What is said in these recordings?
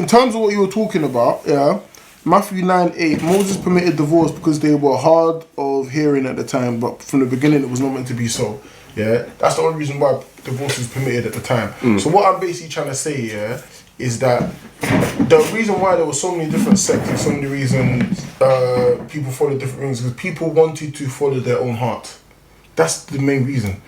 terms of what you were talking about, yeah, Matthew 9:8, Moses permitted divorce because they were hard of hearing at the time, but from the beginning it was not meant to be so. Yeah, that's the only reason why divorce was permitted at the time. So what I'm basically trying to say, yeah, is that the reason why there were so many different sects and so many reasons people followed different things is because people wanted to follow their own heart. That's the main reason.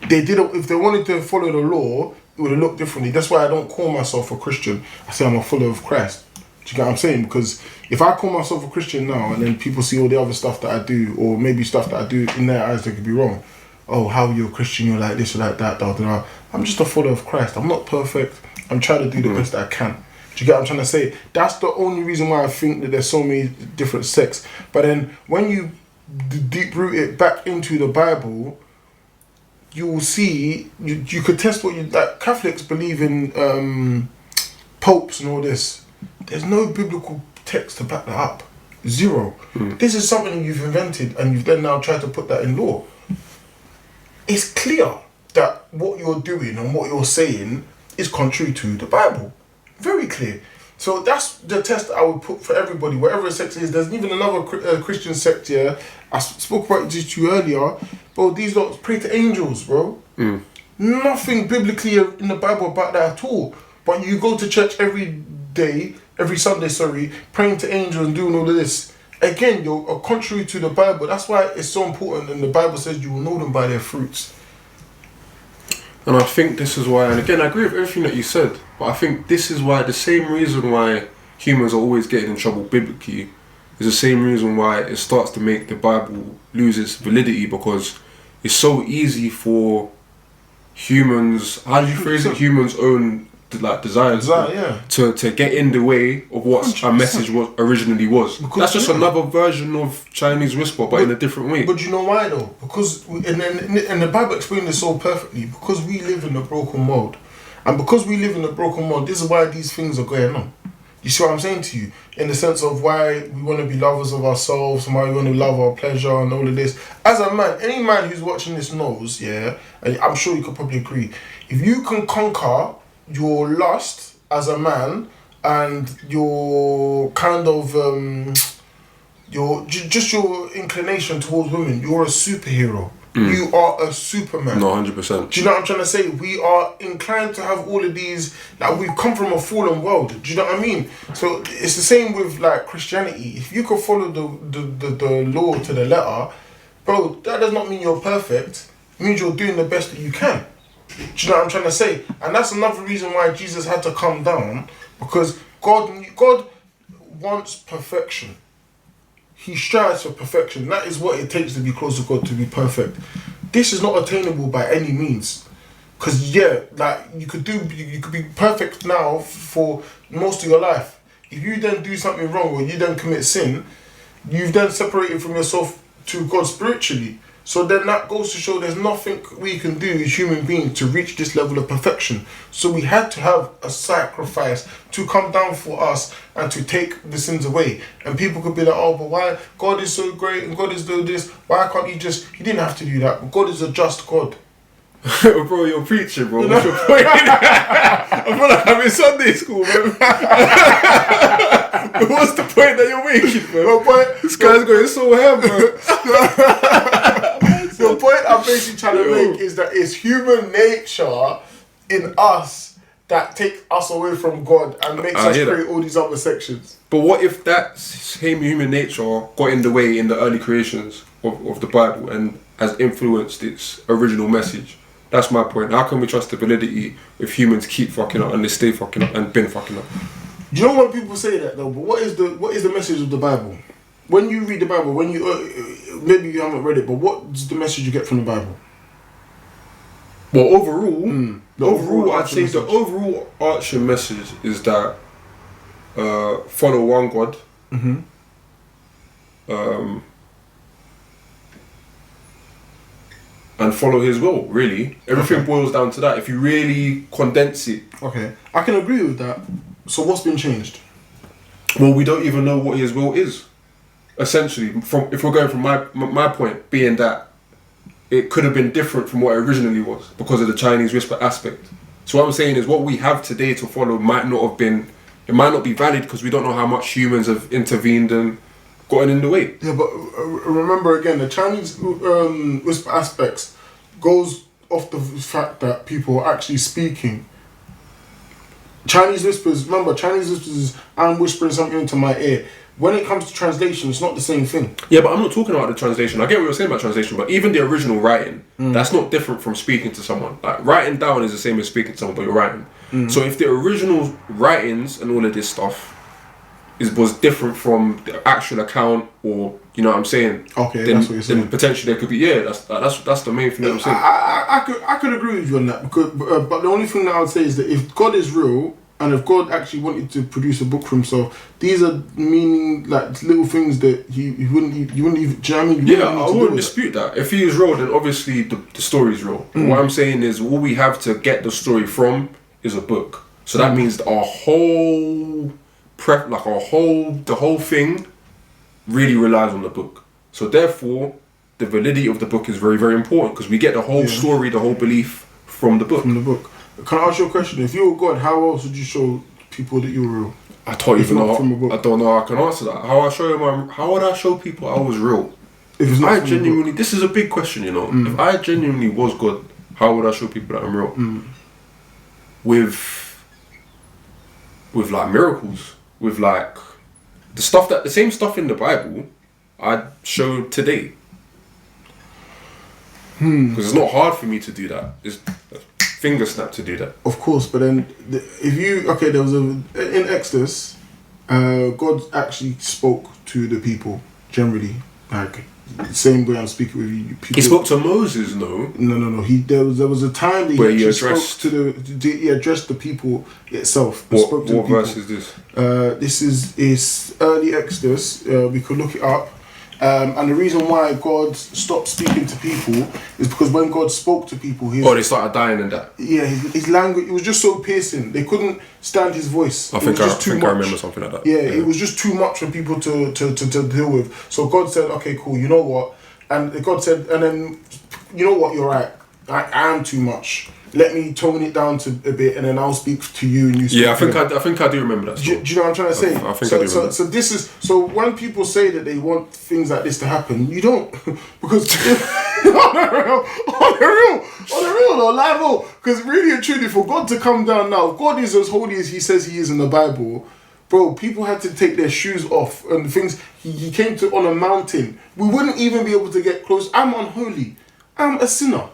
They did it, if they wanted to follow the law, it would have looked differently. That's why I don't call myself a Christian. I say I'm a follower of Christ. Do you get what I'm saying? Because if I call myself a Christian now and then people see all the other stuff that I do, or maybe stuff that I do in their eyes that could be wrong. Oh, how you're a Christian, you're like this, you're like that, da, da, da. I'm just a follower of Christ. I'm not perfect. I'm trying to do the best that I can. Do you get what I'm trying to say? That's the only reason why I think that there's so many different sects. But then when you deep root it back into the Bible, you will see, you could test what you, like Catholics believe in popes and all this. There's no biblical text to back that up. Zero. This is something you've invented and you've then now tried to put that in law. It's clear that what you're doing and what you're saying is contrary to the Bible. Very clear. So that's the test that I would put for everybody, whatever a sect is. There's even another Christian sect here. I spoke about this to you earlier. Bro, these lots pray to angels, bro. Nothing biblically in the Bible about that at all. But you go to church every Sunday, praying to angels and doing all of this. Again, you're contrary to the Bible. That's why it's so important. And the Bible says you will know them by their fruits. And I think this is why, and again, I agree with everything that you said, but I think this is why, the same reason why humans are always getting in trouble biblically is the same reason why it starts to make the Bible lose its validity, because it's so easy for humans, how do you phrase it, humans' own desires to get in the way of what 100%. A message originally was. Because that's just another version of Chinese whisper, but in a different way. But you know why though? Because and the Bible explained this so perfectly. Because we live in a broken world, and because we live in a broken world, this is why these things are going on. You see what I'm saying to you? In the sense of why we want to be lovers of ourselves, and why we want to love our pleasure and all of this. As a man, any man who's watching this knows, yeah, and I'm sure you could probably agree, if you can conquer your lust as a man and your kind of your inclination towards women, you're a superhero. You are a Superman. No, 100%. Do you know what I'm trying to say? We are inclined to have all of these, like we've come from a fallen world. Do you know what I mean? So it's the same with like Christianity. If you could follow the law to the letter, bro, that does not mean you're perfect. It means you're doing the best that you can. Do you know what I'm trying to say? And that's another reason why Jesus had to come down, because God wants perfection. He strives for perfection. That is what it takes to be close to God, to be perfect. This is not attainable by any means. Because you could be perfect now for most of your life. If you then do something wrong or you then commit sin, you've then separated from yourself to God spiritually. So then that goes to show there's nothing we can do as human beings to reach this level of perfection. So we had to have a sacrifice to come down for us and to take the sins away. And people could be like, oh, but why? God is so great and God is doing this. Why can't he didn't have to do that. But God is a just God. Bro, you're preaching, bro. What's your point? I feel like I'm in Sunday school, man. What's the point that you're making, man? This guy's going so ham, bro. The point I'm basically trying to make is that it's human nature in us that takes us away from God and makes us create all these other sections. But what if that same human nature got in the way in the early creations of the Bible and has influenced its original message? That's my point. How can we trust the validity if humans keep fucking up and they stay fucking up and been fucking up? Do you know when people say that though? But what is the message of the Bible? When you read the Bible, when you maybe you haven't read it, but what's the message you get from the Bible? Well, overall, I'd say the overall arching message is that follow one God. And follow his will, really. Everything boils down to that. If you really condense it. Okay, I can agree with that. So what's been changed? Well, we don't even know what his will is. Essentially, if we're going from my point, being that it could have been different from what it originally was because of the Chinese whisper aspect. So what I'm saying is what we have today to follow might not have been it might not be valid because we don't know how much humans have intervened and gotten in the way. Yeah, but remember again, the Chinese whisper aspects goes off the fact that people are actually speaking. Chinese whispers is, I'm whispering something into my ear. When it comes to translation, it's not the same thing. Yeah, but I'm not talking about the translation. I get what you're saying about translation, but even the original writing, that's not different from speaking to someone. Like, writing down is the same as speaking to someone, but you're writing. So if the original writings and all of this stuff was different from the actual account, or you know what I'm saying? Okay, then, that's what you're saying. Then potentially there could be that's the main thing that I'm saying. I could agree with you on that because, but the only thing that I would say is that if God is real and if God actually wanted to produce a book for himself, these are meaning like little things that you wouldn't even. Do you know what I mean? I wouldn't dispute that. If he is real, then obviously the story is real. But what I'm saying is, all we have to get the story from is a book. So that means that our whole the whole thing really relies on the book. So therefore, the validity of the book is very, very important because we get the whole story, the whole belief from the book. From the book. Can I ask you a question? If you were God, how else would you show people that you were real? I don't know. I don't know how I can answer that. How would I show people I was real? If I genuinely, this is a big question, you know. If I genuinely was God, how would I show people that I'm real? With like miracles, with like the same stuff in the Bible, I'd show today. Because it's not hard for me to do that. It's a finger snap to do that. Of course, but then there was in Exodus, God actually spoke to the people generally, like the same way I'm speaking with you. People, he spoke to Moses, no? No. There was a time that he addressed he addressed the people itself. What verse is this? This is early Exodus. We could look it up. And the reason why God stopped speaking to people is because when God spoke to people, they started dying and that. Yeah, his language, it was just so piercing. They couldn't stand his voice. I think I remember something like that. Yeah, it was just too much for people to deal with. So God said, okay, cool, you know what? And God said, and then, you know what, you're right. I am too much. Let me tone it down to a bit, and then I'll speak to you, and you speak. Yeah, I think I do remember that. Do you know what I'm trying to say? I think I do remember. So when people say that they want things like this to happen, you don't, because on the real though, live, because really and truly, for God to come down now, if God is as holy as He says He is in the Bible, bro, people had to take their shoes off and things. He came to on a mountain. We wouldn't even be able to get close. I'm unholy. I'm a sinner.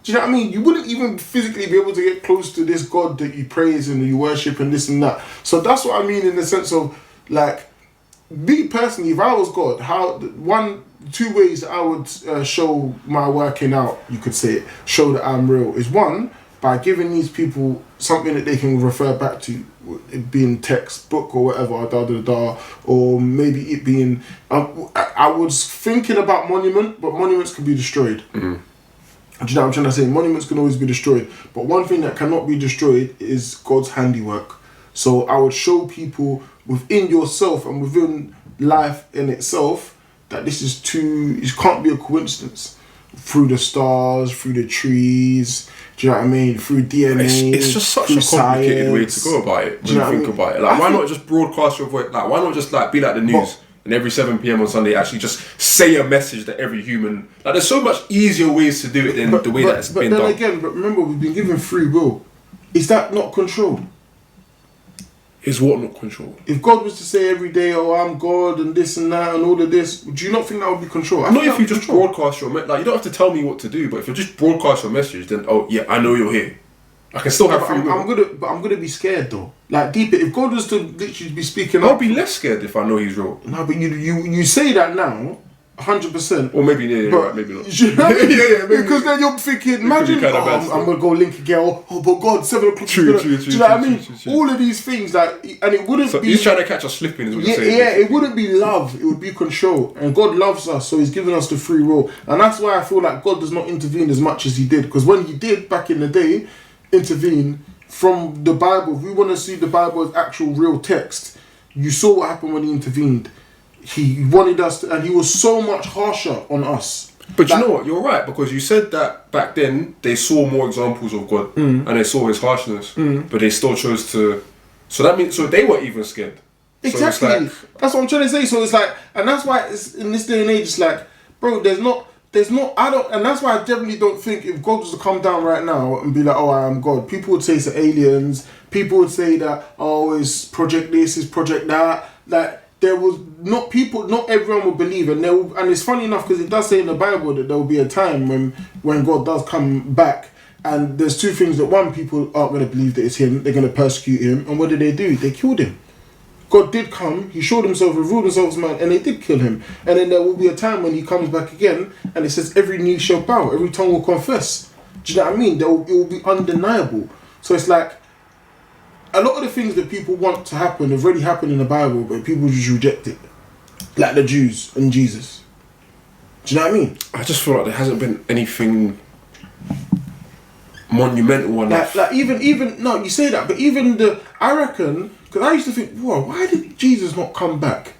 Do you know what I mean? You wouldn't even physically be able to get close to this God that you praise and you worship and this and that. So that's what I mean in the sense of, like, me personally, if I was God, two ways that I would show my working out, you could say it, show that I'm real, is one, by giving these people something that they can refer back to, it being text, book or whatever, or maybe it being, I was thinking about monument, but monuments can be destroyed. Do you know what I'm trying to say? Monuments can always be destroyed. But one thing that cannot be destroyed is God's handiwork. So I would show people within yourself and within life in itself that it can't be a coincidence. Through the stars, through the trees, do you know what I mean? Through DNA. It's just such a complicated way to go about it when you think about it. Like, why not just broadcast your voice? Like, why not just be like the news? And every 7 p.m. on Sunday, actually just say a message that every human... Like, there's so much easier ways to do it than the way that it's been done. But then again, remember, we've been given free will. Is that not control? Is what not control? If God was to say every day, oh, I'm God and this and that and all of this, do you not think that would be control? Not if you just broadcast your message. Like, you don't have to tell me what to do, but if you just broadcast your message, then, oh, yeah, I know you're here. I can still have free will. I'm gonna be scared though. Like deep, if God was to literally be speaking, I'll be less scared if I know He's real. No, but you say that now, 100%. Or maybe right, maybe not. Maybe. Because then you're thinking, imagine, I'm gonna go link a girl. Oh, but God, 7 o'clock. True. Do you know what I mean? All of these things, like, and it wouldn't be. He's trying to catch us slipping, is what you're saying. Yeah, it wouldn't be love. It would be control. And God loves us, so He's given us the free will. And that's why I feel like God does not intervene as much as He did. Because when He did back in the day, intervene. From the Bible, if we want to see the Bible as actual real text, you saw what happened when He intervened. He wanted us to, and He was so much harsher on us. But you know what? You're right, because you said that back then they saw more examples of God and they saw His harshness, but they still chose to So that means they were even scared. Exactly. So it's that's what I'm trying to say. So it's like, and that's why it's in this day and age, it's like, bro, there's not. I don't, and that's why I definitely don't think if God was to come down right now and be like, oh, I am God. People would say it's aliens. People would say that, oh, it's project this, it's project that. Like there was not everyone will believe, and and it's funny enough because it does say in the Bible that there will be a time when God does come back. And there's two things that one, people aren't going to believe that it's him. They're going to persecute him. And what did they do? They killed him. God did come, he showed himself, revealed himself as man, and they did kill him. And then there will be a time when he comes back again, and it says every knee shall bow, every tongue will confess. Do you know what I mean? It will be undeniable. So it's like, a lot of the things that people want to happen have already happened in the Bible, but people just reject it. Like the Jews and Jesus. Do you know what I mean? I just feel like there hasn't been anything monumental enough. Like even no, you say that, but even I reckon, because I used to think, whoa, why did Jesus not come back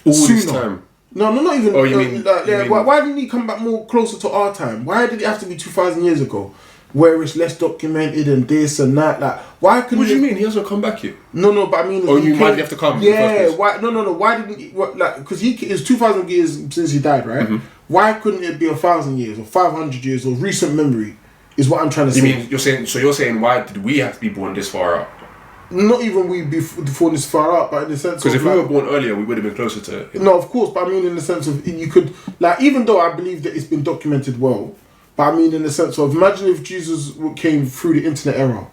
all sooner? this time? No, not even. Oh, you mean? Why didn't he come back more closer to our time? Why did it have to be 2,000 years ago, where it's less documented and this and that? Like, why couldn't? What do you mean? He hasn't come back yet? No, but I mean. Oh, you might have to come. Yeah. Why? No. Why didn't he? Like, because it's 2,000 years since he died, right? Mm-hmm. Why couldn't it be 1,000 years or 500 years or recent memory? Is what I'm trying to say. You mean you're saying why did we have to be born this far out? Not even we before this far out, but in the sense because if like, we were born earlier, we would have been closer to it. No, of course, but I mean in the sense of you could like, even though I believe that it's been documented well, but I mean in the sense of imagine if Jesus came through the internet era,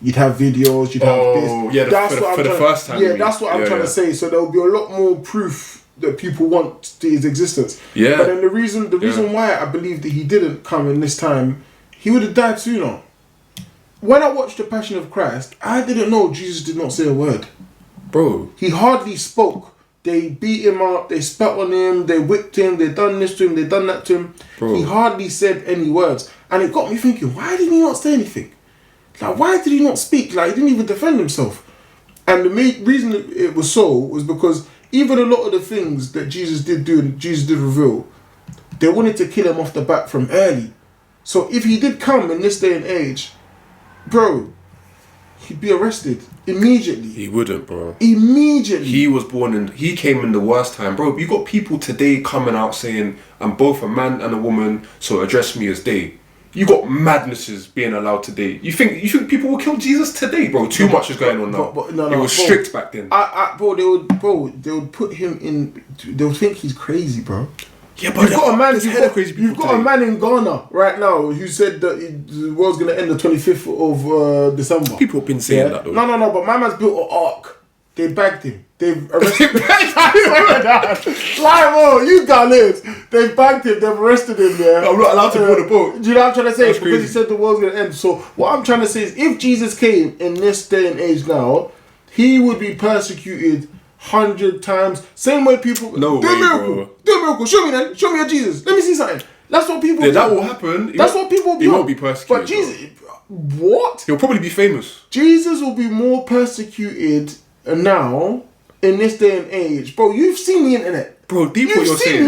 you'd have videos, you'd have this. Oh yeah, for the first time. Yeah, that's what I'm trying to say. So there will be a lot more proof that people want his existence. Yeah. But then the reason why I believe that he didn't come in this time. He would have died sooner. When I watched The Passion of Christ, I didn't know Jesus did not say a word. Bro. He hardly spoke. They beat him up, they spat on him, they whipped him, they done this to him, they done that to him. Bro. He hardly said any words. And it got me thinking, why did he not say anything? Like, why did he not speak? Like, he didn't even defend himself. And the main reason it was so was because even a lot of the things that Jesus did do and Jesus did reveal, they wanted to kill him off the bat from early. So if he did come in this day and age, bro, he'd be arrested immediately. He wouldn't, bro. Immediately. He came in the worst time, bro. You got people today coming out saying, I'm both a man and a woman, so address me as they. You got madnesses being allowed today. You think people will kill Jesus today, bro? Too much is going on now. It was strict back then. Bro, they would put him in. They would think he's crazy, bro. Yeah, but you've got a man in Ghana right now who said that the world's gonna end the 25th of December. People have been saying that though. No, but my man's built an ark. They bagged him. They've arrested him. Like, bro, you Ghanaians. They've bagged him. They've arrested him. Yeah, I'm not allowed to board a boat. Do you know what I'm trying to say? That's because crazy. he said the world's gonna end. So what I'm trying to say is, if Jesus came in this day and age now, he would be persecuted 100 times. Same way people do a miracle. Show me then. Show me a Jesus. Let me see something. That's what people. Yeah, that will happen. That's what people will be. He won't be persecuted. But Jesus, what? He'll probably be famous. Jesus will be more persecuted now in this day and age, bro. You've seen the internet. Bro, deep what you're saying.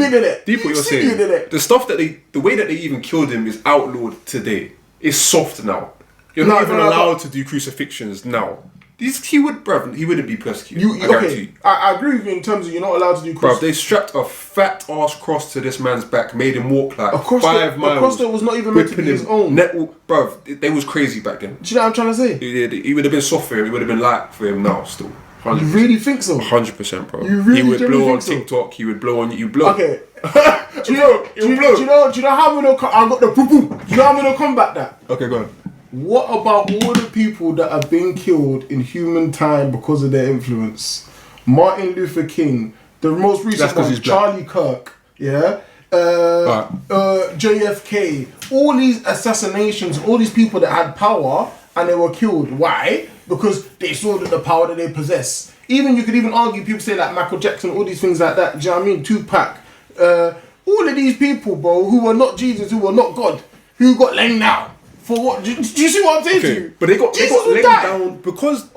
The stuff the way that they even killed him is outlawed today. It's soft now. You're not even allowed to do crucifixions now. He wouldn't be persecuted. I agree with you in terms of you're not allowed to do crucifixions. Bro, they strapped a fat ass cross to this man's back, made him walk like 5 miles. A cross that was not even meant to be his own. Bro, they was crazy back then. Do you know what I'm trying to say? He would have been soft for him. He would have been light for him now still. 100%. You really think so? 100%, bro. You really he would blow on so? TikTok. He would blow on you. Blow. Okay. Do you know how I'm gonna? I got the poo poo. Do you know how I'm gonna combat that? Okay, go on. What about all the people that have been killed in human time because of their influence? Martin Luther King, the most recent one, Charlie Kirk, yeah, JFK, all these assassinations, all these people that had power and they were killed. Why? Because they saw that the power that they possess. You could even argue, people say like Michael Jackson, all these things like that. Do you know what I mean? Tupac, all of these people, bro, who were not Jesus, who were not God, who got laid down. For what? Do you see what I'm saying to you? But they got laid down because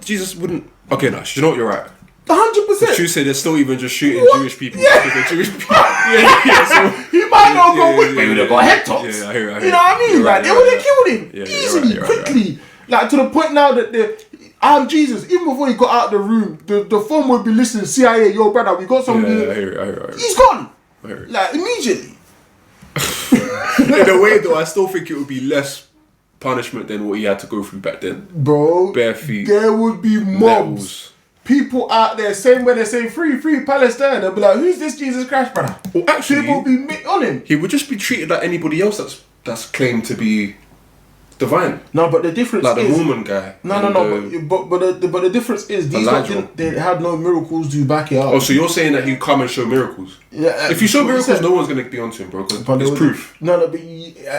Jesus wouldn't. Okay, no, you know what, you're right. 100%. You say they're still even just shooting Jewish people because they're Jewish people. So he might not go with me. They would have got head tops. Yeah, I hear. You know what I mean? Like they would have killed him easily, quickly. Like to the point now that I'm Jesus. Even before he got out of the room, the phone would be listening. CIA, yo, brother, we got somebody. Yeah, I hear it. He's gone. I hear it. Like, immediately. In a way, though, I still think it would be less punishment than what he had to go through back then. Bro, bare feet. There would be mobs. Nettles. People out there saying when they say free Palestine, they'll be like, who's this Jesus Christ, brother? Well, actually, people will be on him. He would just be treated like anybody else that's claimed to be divine. No, but the difference like is... Like the Mormon guy. But the difference is these they had no miracles to back it up. Oh, so you're saying that he'd come and show miracles? Yeah. If you show miracles, no one's going to be onto him, bro, because there's proof. No, but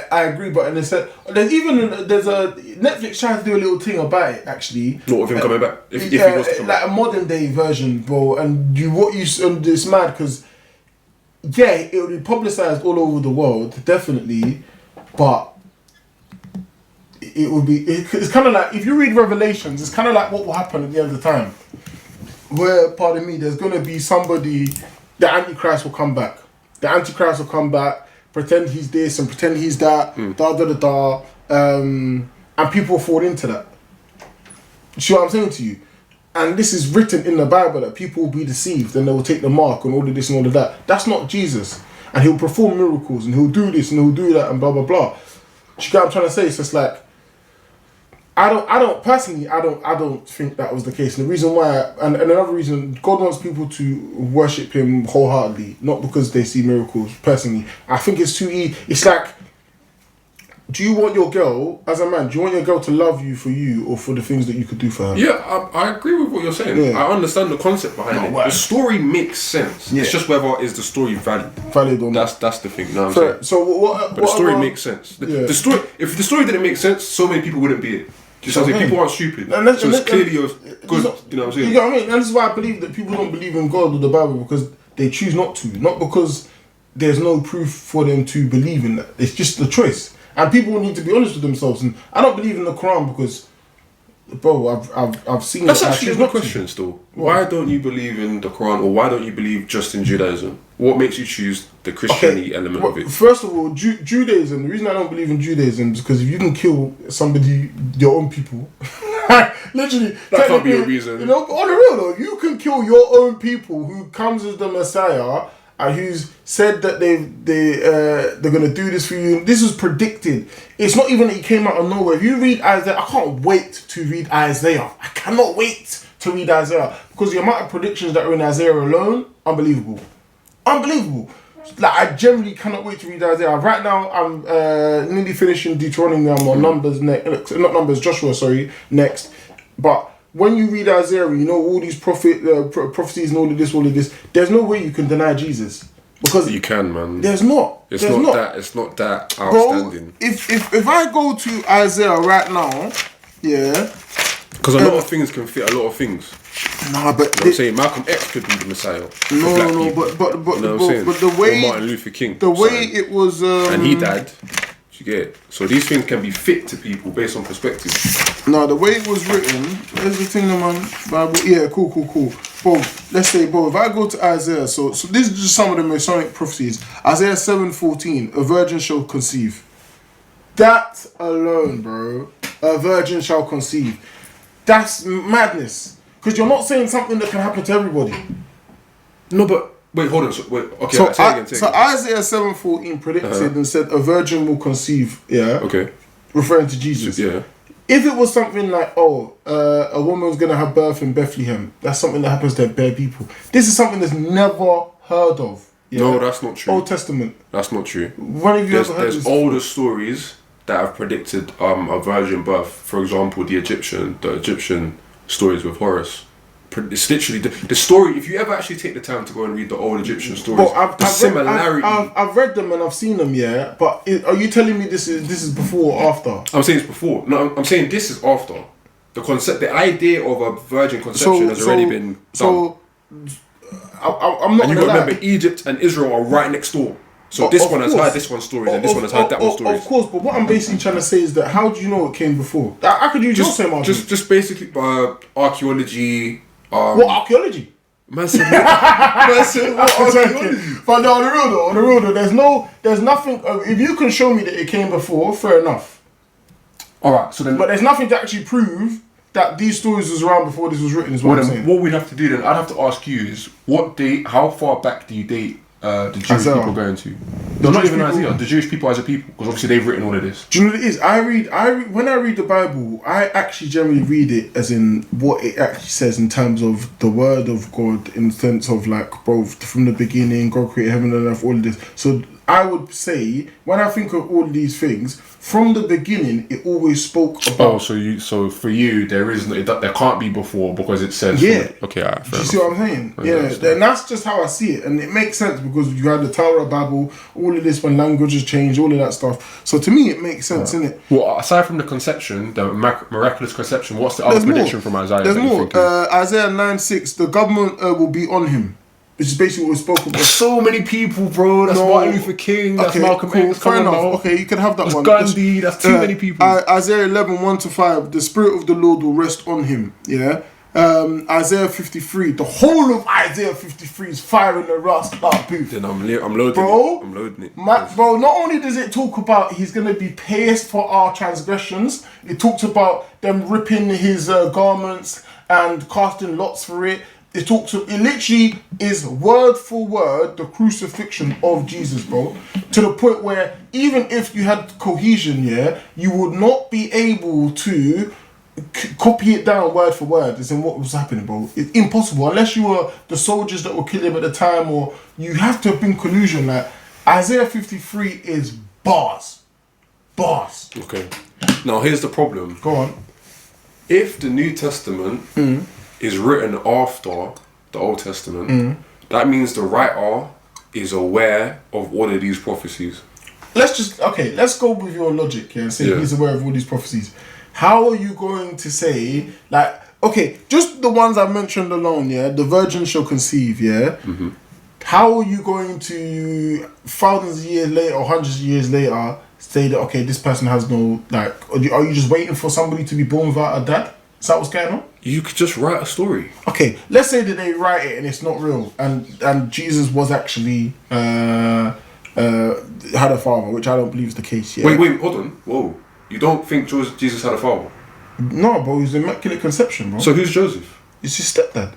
I agree, but in a sense... There's a... Netflix trying to do a little thing about it, actually. Not with him coming back? If he was to come back. Like a modern day version, bro, and it's mad, because... Yeah, it will be publicised all over the world, definitely, but... It would be... It's kind of like... If you read Revelations, it's kind of like what will happen at the end of the time. Where, pardon me, there's going to be somebody... The Antichrist will come back. The Antichrist will come back, pretend he's this and pretend he's that, and people fall into that. You see what I'm saying to you? And this is written in the Bible that people will be deceived and they will take the mark and all of this and all of that. That's not Jesus. And he'll perform miracles and he'll do this and he'll do that and blah, blah, blah. Do you get what I'm trying to say? It's just like... I don't think that was the case. And the reason why, and another reason, God wants people to worship him wholeheartedly, not because they see miracles. Personally, I think it's too easy. It's like, do you want your girl, as a man, do you want your girl to love you for you or for the things that you could do for her? Yeah, I agree with what you're saying. Yeah. I understand the concept behind it. Wow. The story makes sense. Yeah. It's just whether is the story valid. Valid or not. That's the thing. You know what I'm saying? So but the story makes sense. The story. If the story didn't make sense, so many people wouldn't be it. Just like people aren't stupid. So it's clearly good. You know what I'm saying? You know what I mean? And this is why I believe that people don't believe in God or the Bible, because they choose not to. Not because there's no proof for them to believe in that. It's just the choice. And people need to be honest with themselves. And I don't believe in the Quran because, bro, I've seen... That's actually a good question still. Why don't you believe in the Quran, or why don't you believe just in Judaism? What makes you choose the Christianity element of it? First of all, Judaism, the reason I don't believe in Judaism is because if you can kill somebody, your own people, literally, that can't be a reason. You know, on the real though, you can kill your own people who comes as the Messiah and who's said that they're gonna do this for you. This was predicted. It's not even that he came out of nowhere. If you read Isaiah, I can't wait to read Isaiah. I cannot wait to read Isaiah because the amount of predictions that are in Isaiah alone, unbelievable. Like, I generally cannot wait to read Isaiah. Right now, I'm nearly finishing Deuteronomy. I'm on Joshua, next. But when you read Isaiah, you know all these prophecies and all of this. There's no way you can deny Jesus. Because you can, man. There's not. It's not that outstanding. Bro, if I go to Isaiah right now, yeah. Because a lot of things can fit a lot of things. Nah, but I'm saying Malcolm X could be the Messiah. But the way, or Martin Luther King, the way it was, and he died. You get it? So these things can be fit to people based on perspective. No, the way it was written, there's the thing, man. Bible, yeah, cool. Bro, let's say, if I go to Isaiah, so this is just some of the Masonic prophecies. Isaiah 7:14, a virgin shall conceive. That alone, bro, a virgin shall conceive. That's madness. Because you're not saying something that can happen to everybody. No, but wait, hold on. Okay, so say again. Isaiah 7:14 predicted and said a virgin will conceive. Yeah. Okay. Referring to Jesus. Yeah. If it was something like, a woman's gonna have birth in Bethlehem, that's something that happens to bare people. This is something that's never heard of. Yeah? No, that's not true. Old Testament. That's not true. When have you ever heard There's older stories that have predicted a virgin birth. For example, the Egyptian stories with Horus. It's literally the story. If you ever actually take the time to go and read the old Egyptian stories, similarity. I've read them and I've seen them, yeah. But are you telling me this is before or after? I'm saying it's before. No, I'm saying this is after. The concept, the idea of a virgin conception has already been done. So I'm not. And you got to remember, Egypt and Israel are right next door. So this one has heard this one's stories and this one has heard that one's stories. Of course, but what I'm basically trying to say is that how do you know it came before? I could use your same argument. Just basically archaeology. What archaeology? Man said what archaeology? But on the real though, there's nothing. If you can show me that it came before, fair enough. Alright, so then. But there's nothing to actually prove that these stories was around before this was written. Is what I'm saying. What we'd have to do then, I'd have to ask you is what date? How far back do you date the Jewish people going to? No, not even Isaiah. The Jewish people as a people, because obviously they've written all of this. Do you know what it is? I read when I read the Bible, I actually generally read it as in what it actually says in terms of the word of God, in the sense of like, bro, from the beginning, God created heaven and earth, all of this. So I would say, when I think of all these things, from the beginning, it always spoke about... So for you, there can't be before because it says... Yeah. Okay, all right, do you see what I'm saying? And that's just how I see it. And it makes sense because you had the Tower of Babel, all of this, when languages changed, all of that stuff. So to me, it makes sense, innit? Well, aside from the conception, the miraculous conception, what's the other prediction from Isaiah? There's more. Isaiah 9:6, the government will be on him. Which is basically what we spoke about. There's so many people, bro. That's Martin Luther King. That's Malcolm X. Fair enough. Okay, you can have that that's one. Gandhi. That's too many people. Isaiah 11, 1-5. The Spirit of the Lord will rest on him. Yeah. Isaiah 53. The whole of Isaiah 53 is firing the rust up, booth. Then I'm loading bro, it. I'm loading it. Bro, not only does it talk about he's going to be pierced for our transgressions, it talks about them ripping his garments and casting lots for it. It literally is word for word the crucifixion of Jesus, bro. To the point where even if you had cohesion, you would not be able to copy it down word for word as in what was happening, bro. It's impossible unless you were the soldiers that were killing him at the time, or you have to have been collusion. Like Isaiah 53 is bars. Okay. Now here's the problem. Go on. If the New Testament is written after the Old Testament, that means the writer is aware of all of these prophecies. Let's go with your logic and say he's aware of all these prophecies. How are you going to say, like, okay, just the ones I mentioned alone, the virgin shall conceive, How are you going to, thousands of years later or hundreds of years later, say that, okay, this person has no, like, are you just waiting for somebody to be born without a dad? Is that what's going on? You could just write a story. Okay, let's say that they write it and it's not real, and Jesus was actually had a father, which I don't believe is the case. Yeah. Wait, hold on. Whoa, you don't think Jesus had a father? No, bro, he's immaculate conception, bro. So who's Joseph? It's his stepdad.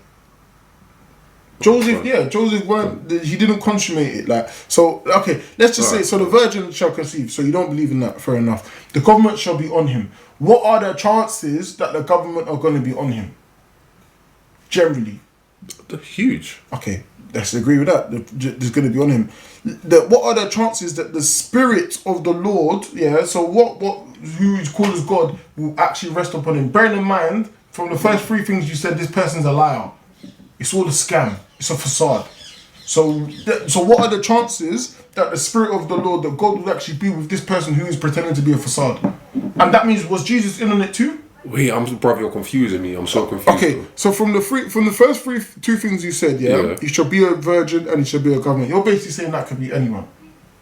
Joseph he didn't consummate it. Like, so, okay, let's just say, so the virgin shall conceive. So you don't believe in that, fair enough. The government shall be on him. What are the chances that the government are going to be on him? Generally. They're huge. Okay, let's agree with that. There's going to be on him. What are the chances that the Spirit of the Lord, so who is called as God, will actually rest upon him? Bearing in mind, from the first three things you said, this person's a liar. It's all a scam. It's a facade. So what are the chances that the Spirit of the Lord, that God will actually be with this person who is pretending to be a facade? And that means, was Jesus in on it too? Wait, you're confusing me. I'm so confused. Okay, though. So from the first two things you said, he shall be a virgin and he shall be a government. You're basically saying that could be anyone.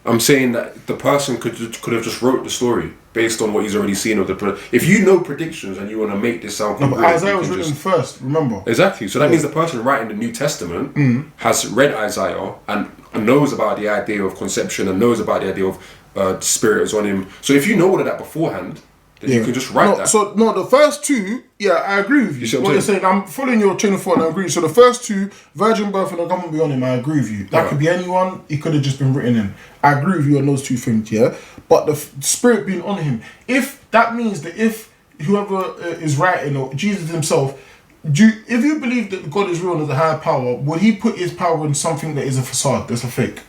I'm saying that the person could have just wrote the story based on what he's already seen of the. If you know predictions and you want to make this sound, no, but Isaiah was written first. Remember exactly. So that means the person writing the New Testament has read Isaiah and knows about the idea of conception and knows about the idea of the Spirit is on him. So if you know all of that beforehand, then you can just write that. So the first two, I agree with you. What you're saying, I'm following your train of thought and I agree. So the first two, virgin birth and the government be on him, I agree with you. That could be anyone, it could have just been written in. I agree with you on those two things, But the Spirit being on him, if that means that if whoever is writing, or Jesus himself, if you believe that God is real and has a higher power, would he put his power in something that is a facade, that's a fake?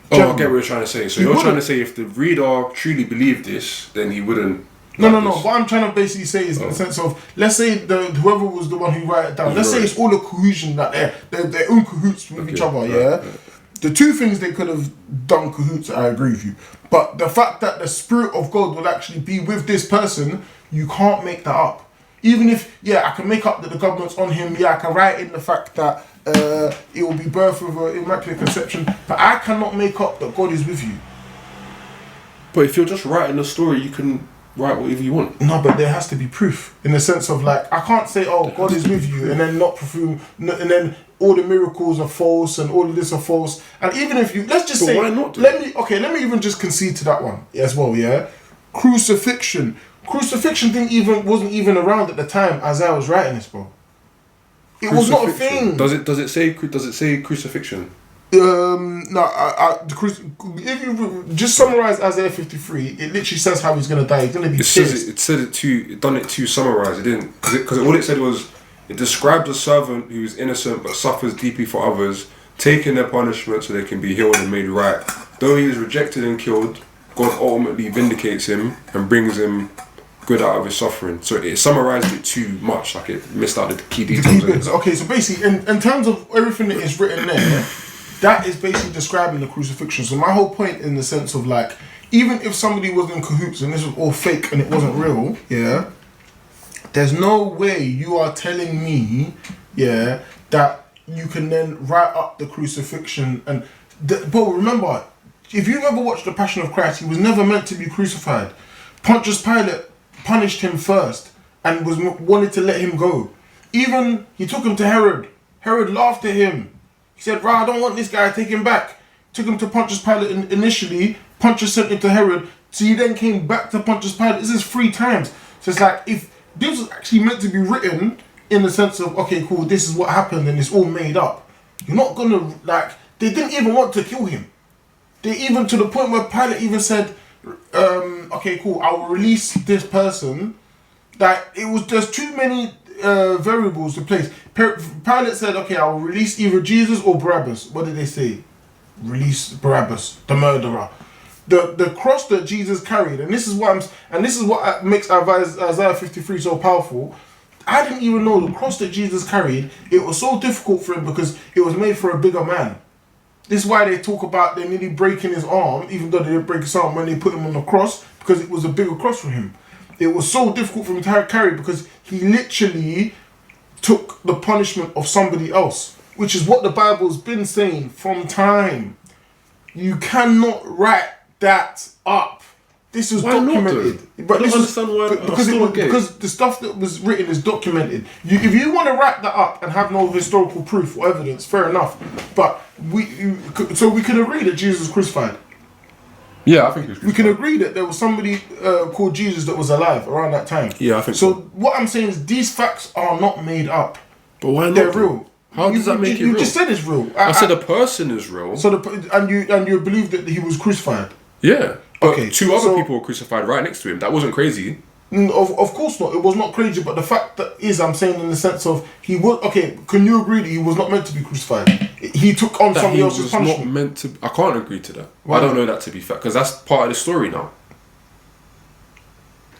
I get what you're trying to say. So you're trying to say if the reader truly believed this, then he wouldn't. No. What I'm trying to basically say is in the sense of, let's say whoever was the one who wrote it down, let's say it's all a cohesion that they're in cahoots with each other, Right. The two things they could have done cahoots, I agree with you. But the fact that the Spirit of God will actually be with this person, you can't make that up. Even if, I can make up that the government's on him, I can write in the fact that it will be birthed with an immaculate conception, but I cannot make up that God is with you. But if you're just writing a story, you can write whatever you want. No, but there has to be proof, in the sense of, like, I can't say, God is with you, and then not perform, and then all the miracles are false and all of this are false. And even if let's just say, why not? Let me even just concede to that one as well, Crucifixion. crucifixion wasn't even around at the time Isaiah was writing this, bro. It was not a thing. Does it say crucifixion? No, if you just summarize Isaiah 53, it literally says how he's gonna die. He's gonna be pierced. It done it to summarize. It didn't, because all it said was, it described a servant who is innocent but suffers deeply for others, taking their punishment so they can be healed and made right. Though he is rejected and killed, God ultimately vindicates him and brings him good out of his suffering. So it summarized it too much, like it missed out the key details. Okay, so basically, in terms of everything that is written there, that is basically describing the crucifixion. So my whole point, in the sense of like, even if somebody was in cahoots and this was all fake and it wasn't real, yeah, there's no way you are telling me, yeah, that you can then write up the crucifixion. And but remember, if you've ever watched The Passion of Christ, he was never meant to be crucified. Pontius Pilate punished him first and wanted to let him go. Even he took him to Herod. Herod laughed at him. He said, "Right, I don't want this guy. Take him back." Took him to Pontius Pilate initially. Pontius sent him to Herod. So he then came back to Pontius Pilate. This is 3 times. So it's like, if this was actually meant to be written in the sense of, okay, cool, this is what happened and it's all made up. You're not gonna, like, they didn't even want to kill him. They even, to the point where Pilate even said, okay, cool, I will release this person. That there's too many variables to place. Pilate said, okay, I will release either Jesus or Barabbas. What did they say? Release Barabbas, the murderer. The cross that Jesus carried, and this is what makes Isaiah 53 so powerful. I didn't even know the cross that Jesus carried. It was so difficult for him because it was made for a bigger man. This is why they talk about them nearly breaking his arm, even though they didn't break his arm when they put him on the cross, because it was a bigger cross for him. It was so difficult for him to carry because he literally took the punishment of somebody else, which is what the Bible's been saying from time. You cannot write that up. This is documented. But I don't understand why. Because the stuff that was written is documented. If you want to write that up and have no historical proof or evidence, fair enough. But we can agree that Jesus was crucified. Yeah, I think we can agree that there was somebody called Jesus that was alive around that time. Yeah, I think so. So what I'm saying is these facts are not made up. But why not? They're real. How does that make it real? You just said it's real. I said a person is real. So and you believe that he was crucified. Yeah. But okay, two other people were crucified right next to him. That wasn't crazy. Of course not. It was not crazy. But the fact that is, I'm saying in the sense of he was okay. Can you agree that he was not meant to be crucified? He took on somebody else's punishment. Not meant to. I can't agree to that. Why? I don't know that to be fact because that's part of the story now.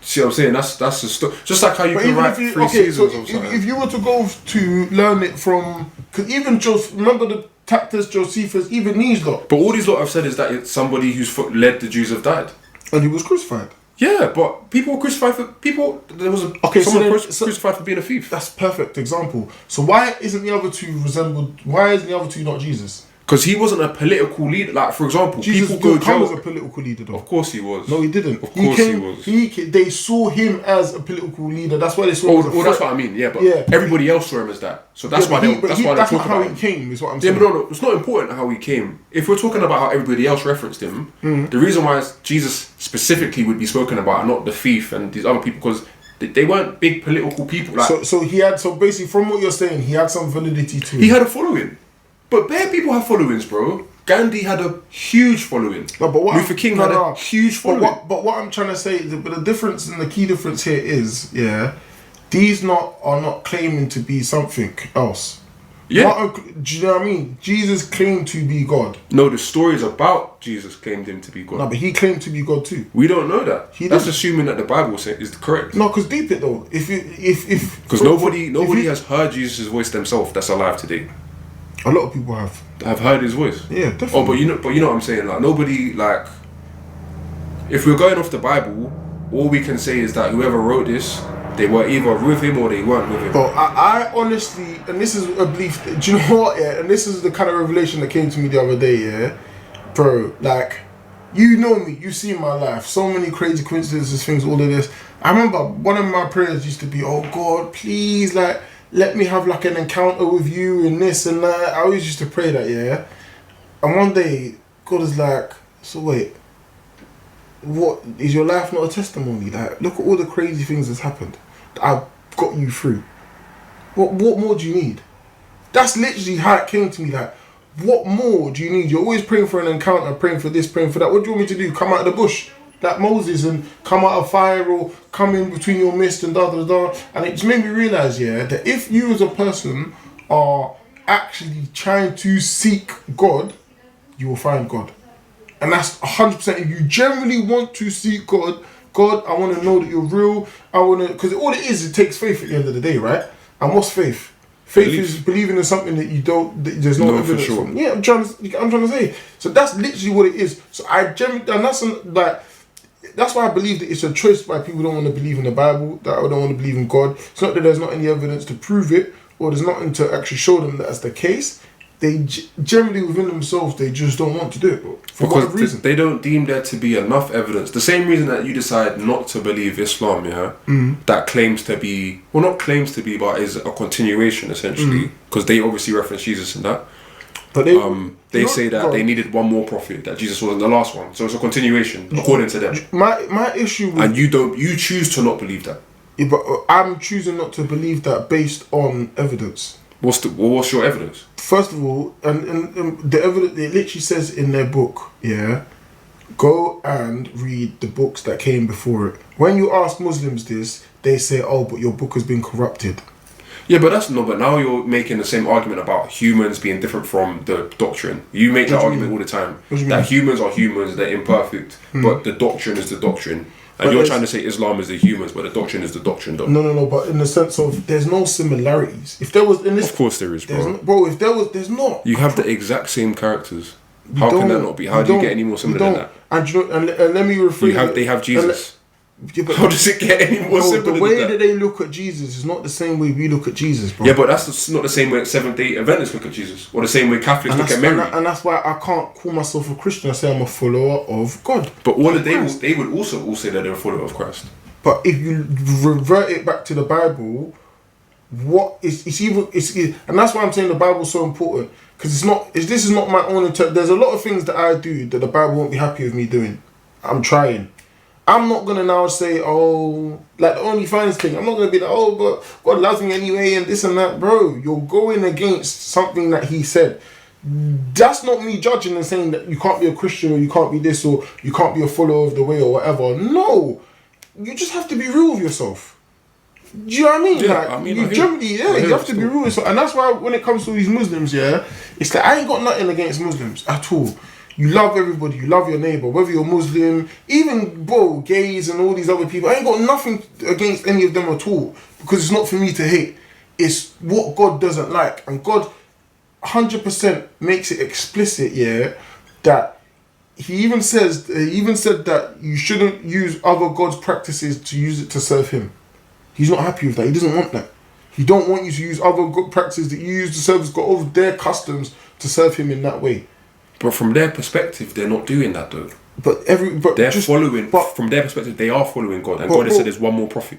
See what I'm saying? That's the story. Just like how you can write 3 seasons of something. If you were to go to learn it from, because even remember the Tacitus, Josephus, even these lot. But all these lot have said is that it's somebody whose led the Jews have died, and he was crucified. Yeah, but people were crucified for people. There was someone crucified for being a thief. That's a perfect example. So why isn't the other two resembled? Why isn't the other two not Jesus? Because he wasn't a political leader. Like, for example, Jesus people go jail. was a political leader, though. Of course he was. No, he didn't. Of course he was. They saw him as a political leader. That's why they saw him as a threat. That's what I mean. Yeah, but everybody else saw him as that. So that's why they talk about him. That's not how he came, is what I'm saying. Yeah, but no, it's not important how he came. If we're talking about how everybody else referenced him, the reason why Jesus specifically would be spoken about, and not the thief and these other people, because they weren't big political people. Like, so basically, from what you're saying, he had some validity to it. He had a following. But bare people have followings, bro. Gandhi had a huge following. No, but Luther King had a huge following. But what I'm trying to say is that the difference and the key difference here is, these are not claiming to be something else. Yeah. Do you know what I mean? Jesus claimed to be God. No, the story is about Jesus claimed him to be God. No, but he claimed to be God too. We don't know that. That's assuming that the Bible is correct. No, because deep it though. Because nobody has heard Jesus' voice themselves that's alive today. A lot of people have heard his voice. Yeah, definitely. Oh, but you know what I'm saying? Like, nobody, like, if we're going off the Bible, all we can say is that whoever wrote this, they were either with him or they weren't with him. But I honestly, and this is a belief, do you know what, and this is the kind of revelation that came to me the other day, bro, like, you know me, you've seen my life, so many crazy coincidences, things, all of this. I remember one of my prayers used to be, oh God, please, like, let me have like an encounter with you and this and that. I always used to pray that, and one day God is like, so wait, what is your life not a testimony? Like, look at all the crazy things that's happened that I've got you through. What more do you need? That's literally how it came to me. Like, what more do you need? You're always praying for an encounter, praying for this, praying for that. What do you want me to do? Come out of the bush like Moses and come out of fire, or come in between your mist and da da da. And it just made me realise, yeah, that if you as a person are actually trying to seek God, you will find God. And that's 100%. If you generally want to seek God, I want to know that you're real. I want to, because all it is, it takes faith at the end of the day, right? And what's faith? Faith is believing in something that you don't, that there's no evidence for. Sure. Yeah, I'm trying to say. So that's literally what it is. So I generally, and that's why I believe that it's a choice why people don't want to believe in the Bible, that I don't want to believe in God. It's not that there's not any evidence to prove it, or there's nothing to actually show them that that's the case. They generally within themselves, they just don't want to do it. For whatever reason. They don't deem there to be enough evidence. The same reason that you decide not to believe Islam, that claims to be, well, not claims to be, but is a continuation essentially, because they obviously reference Jesus in that. But they say that they needed one more prophet, that Jesus wasn't the last one, so it's a continuation according to them. My issue with, and you choose to not believe that. Yeah, but I'm choosing not to believe that based on evidence. What's your evidence? First of all, and the evidence, it literally says in their book, go and read the books that came before it. When you ask Muslims this, they say, oh, but your book has been corrupted. Yeah, but but now you're making the same argument about humans being different from the doctrine. You make that argument all the time, that humans are humans, they're imperfect, but the doctrine is the doctrine. And you're trying to say Islam is the humans, but the doctrine is the doctrine, though. No. But in the sense of, there's no similarities. If there was in this, of course there is, bro. If there was, there's not. You have the exact same characters. How can that not be? How do you get any more similar than that? And you know, and let me rephrase. They have Jesus. How does it get any more similar? The way that they look at Jesus is not the same way we look at Jesus, bro. Yeah, but that's not the same way Seventh-day Adventists look at Jesus, or the same way Catholics look at Mary. And that's why I can't call myself a Christian. I say I'm a follower of God. But they would also all say that they're a follower of Christ. But if you revert it back to the Bible, and that's why I'm saying the Bible's so important, because this is not my own there's a lot of things that I do that the Bible won't be happy with me doing. I'm trying. I'm not gonna now say, oh, like the OnlyFans thing. I'm not gonna be like, oh, but God loves me anyway and this and that, bro. You're going against something that He said. That's not me judging and saying that you can't be a Christian or you can't be this or you can't be a follower of the way or whatever. No, you just have to be real with yourself. Do you know what I mean? Yeah, you have to be real with yourself, and that's why when it comes to these Muslims, it's like I ain't got nothing against Muslims at all. You love everybody, you love your neighbour, whether you're Muslim, even, gays and all these other people. I ain't got nothing against any of them at all, because it's not for me to hate. It's what God doesn't like. And God 100% makes it explicit, that He even said that you shouldn't use other God's practices to use it to serve Him. He's not happy with that. He doesn't want that. He don't want you to use other good practices that you use to serve God, of their customs, to serve Him in that way. But from their perspective, they're not doing that though. From their perspective, they are following God, and God has said there's one more prophet.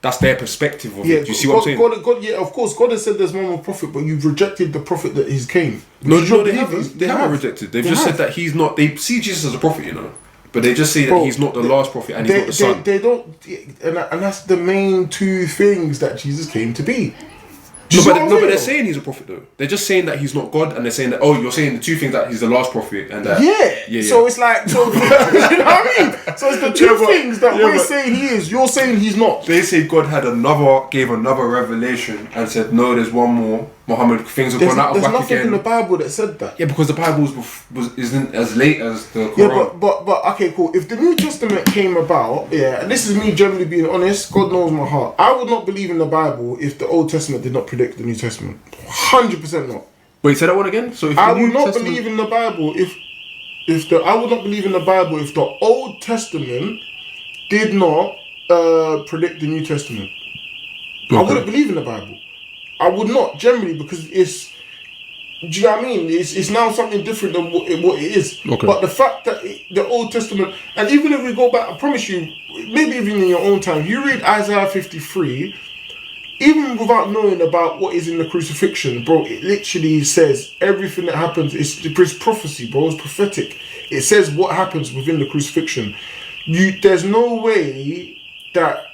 That's their perspective of it. Do you see what I'm saying? God, of course, God has said there's one more prophet, but you've rejected the prophet that He's came. No, they haven't. They haven't rejected. They've just said that He's not. They see Jesus as a prophet, but they just say that He's not the last prophet and He's not the son. They don't, and that's the main two things that Jesus came to be. But they're saying He's a prophet though. They're just saying that He's not God, and they're saying that, oh, you're saying the two things, that He's the last prophet and that. Yeah. So it's like, you know what I mean? So it's the two things that we're saying He is. You're saying He's not. They say God gave another revelation and said, no, there's one more. Muhammad, things have gone out of whack again. There's nothing in the Bible that said that. Yeah, because the Bible isn't as late as the Quran. Yeah, but okay, cool. If the New Testament came about, and this is me generally being honest, God knows my heart. I would not believe in the Bible if the Old Testament did not predict the New Testament. 100% not. Wait, say that one again. So if I would not believe in the Bible if the Old Testament did not predict the New Testament. Okay. I wouldn't believe in the Bible. I would not, generally, because it's... Do you know what I mean? It's now something different than what it is. Okay. But the fact that the Old Testament... And even if we go back, I promise you, maybe even in your own time, you read Isaiah 53, even without knowing about what is in the crucifixion, bro, it literally says everything that happens. It's prophecy, bro. It's prophetic. It says what happens within the crucifixion. There's no way that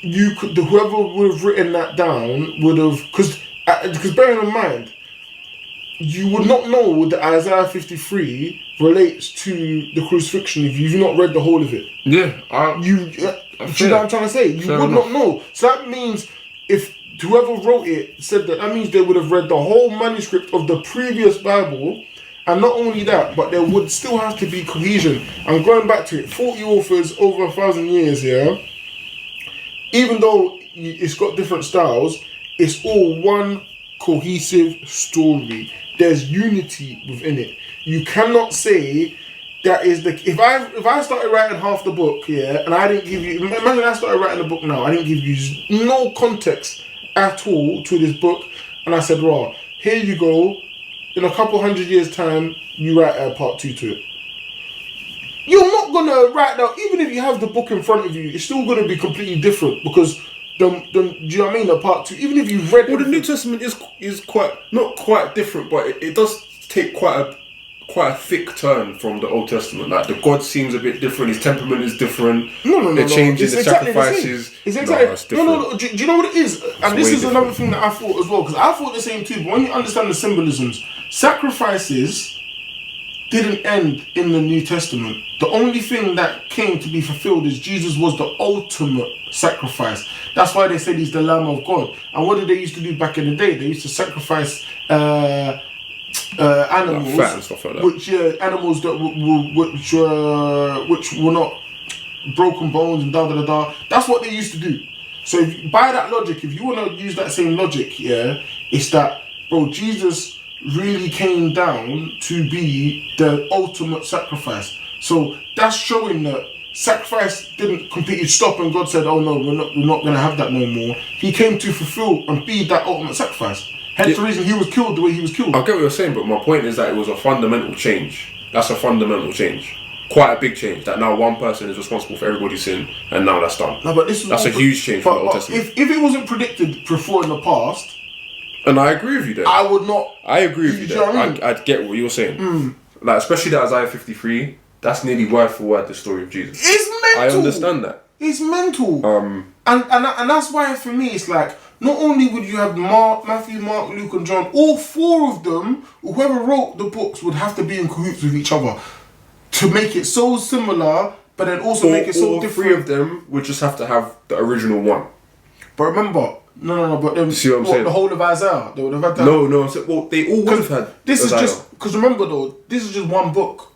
whoever would have written that down would have, because bearing in mind, you would not know that Isaiah 53 relates to the crucifixion if you've not read the whole of it. Yeah, do you know what I'm trying to say? You would not know. So that means if whoever wrote it said that means they would have read the whole manuscript of the previous Bible, and not only that, but there would still have to be cohesion. And going back to it, 40 authors over 1,000 years, yeah. Even though it's got different styles, it's all one cohesive story. There's unity within it. You cannot say that is the... If I started writing half the book, yeah, and I didn't give you... Imagine I started writing the book now, I didn't give you no context at all to this book, and I said, "Raw, here you go. In a couple 100 years' time, you write a part 2 to it." You're not gonna write down, even if you have the book in front of you, it's still gonna be completely different because do you know what I mean? The part 2, even if you've read. Well, the New Testament is quite not quite different, but it does take quite a thick turn from the Old Testament. Like the God seems a bit different. His temperament is different. No. They're changing the exactly sacrifices. It's exactly it's different. no. Do you know what it is? And this is another thing that I thought as well, because I thought the same too. But when you understand the symbolisms, sacrifices didn't end in the New Testament. The only thing that came to be fulfilled is Jesus was the ultimate sacrifice. That's why they said he's the Lamb of God. And what did they used to do back in the day? They used to sacrifice animals, like fat and stuff like that. which animals that which were not broken bones and da da da da. That's what they used to do. So by that logic, if you want to use that same logic, yeah, it's that, bro, Jesus really came down to be the ultimate sacrifice. So that's showing that sacrifice didn't completely stop and God said, "Oh no, we're not going to have that no more." He came to fulfill and be that ultimate sacrifice. Hence the reason he was killed the way he was killed. I get what you're saying, but my point is that it was a fundamental change. That's a fundamental change. Quite a big change. That now one person is responsible for everybody's sin, and now that's done. No, but that's a huge change from the Old Testament. If it wasn't predicted before in the past, and I agree with you there. I would not. I agree with you there. I'd get what you're saying. Like especially that Isaiah 53. That's nearly word for word the story of Jesus. It's mental. I understand that. It's mental. And that's why for me it's like, not only would you have Matthew, Mark, Luke and John, all four of them, whoever wrote the books would have to be in cahoots with each other to make it so similar, but then also make it so different. Three of them would just have to have the original one. But remember, no, but then see what I'm saying? The whole of Isaiah, they would have had that. No, well, they all would have had. This Isaiah. is just because remember though, this is just one book.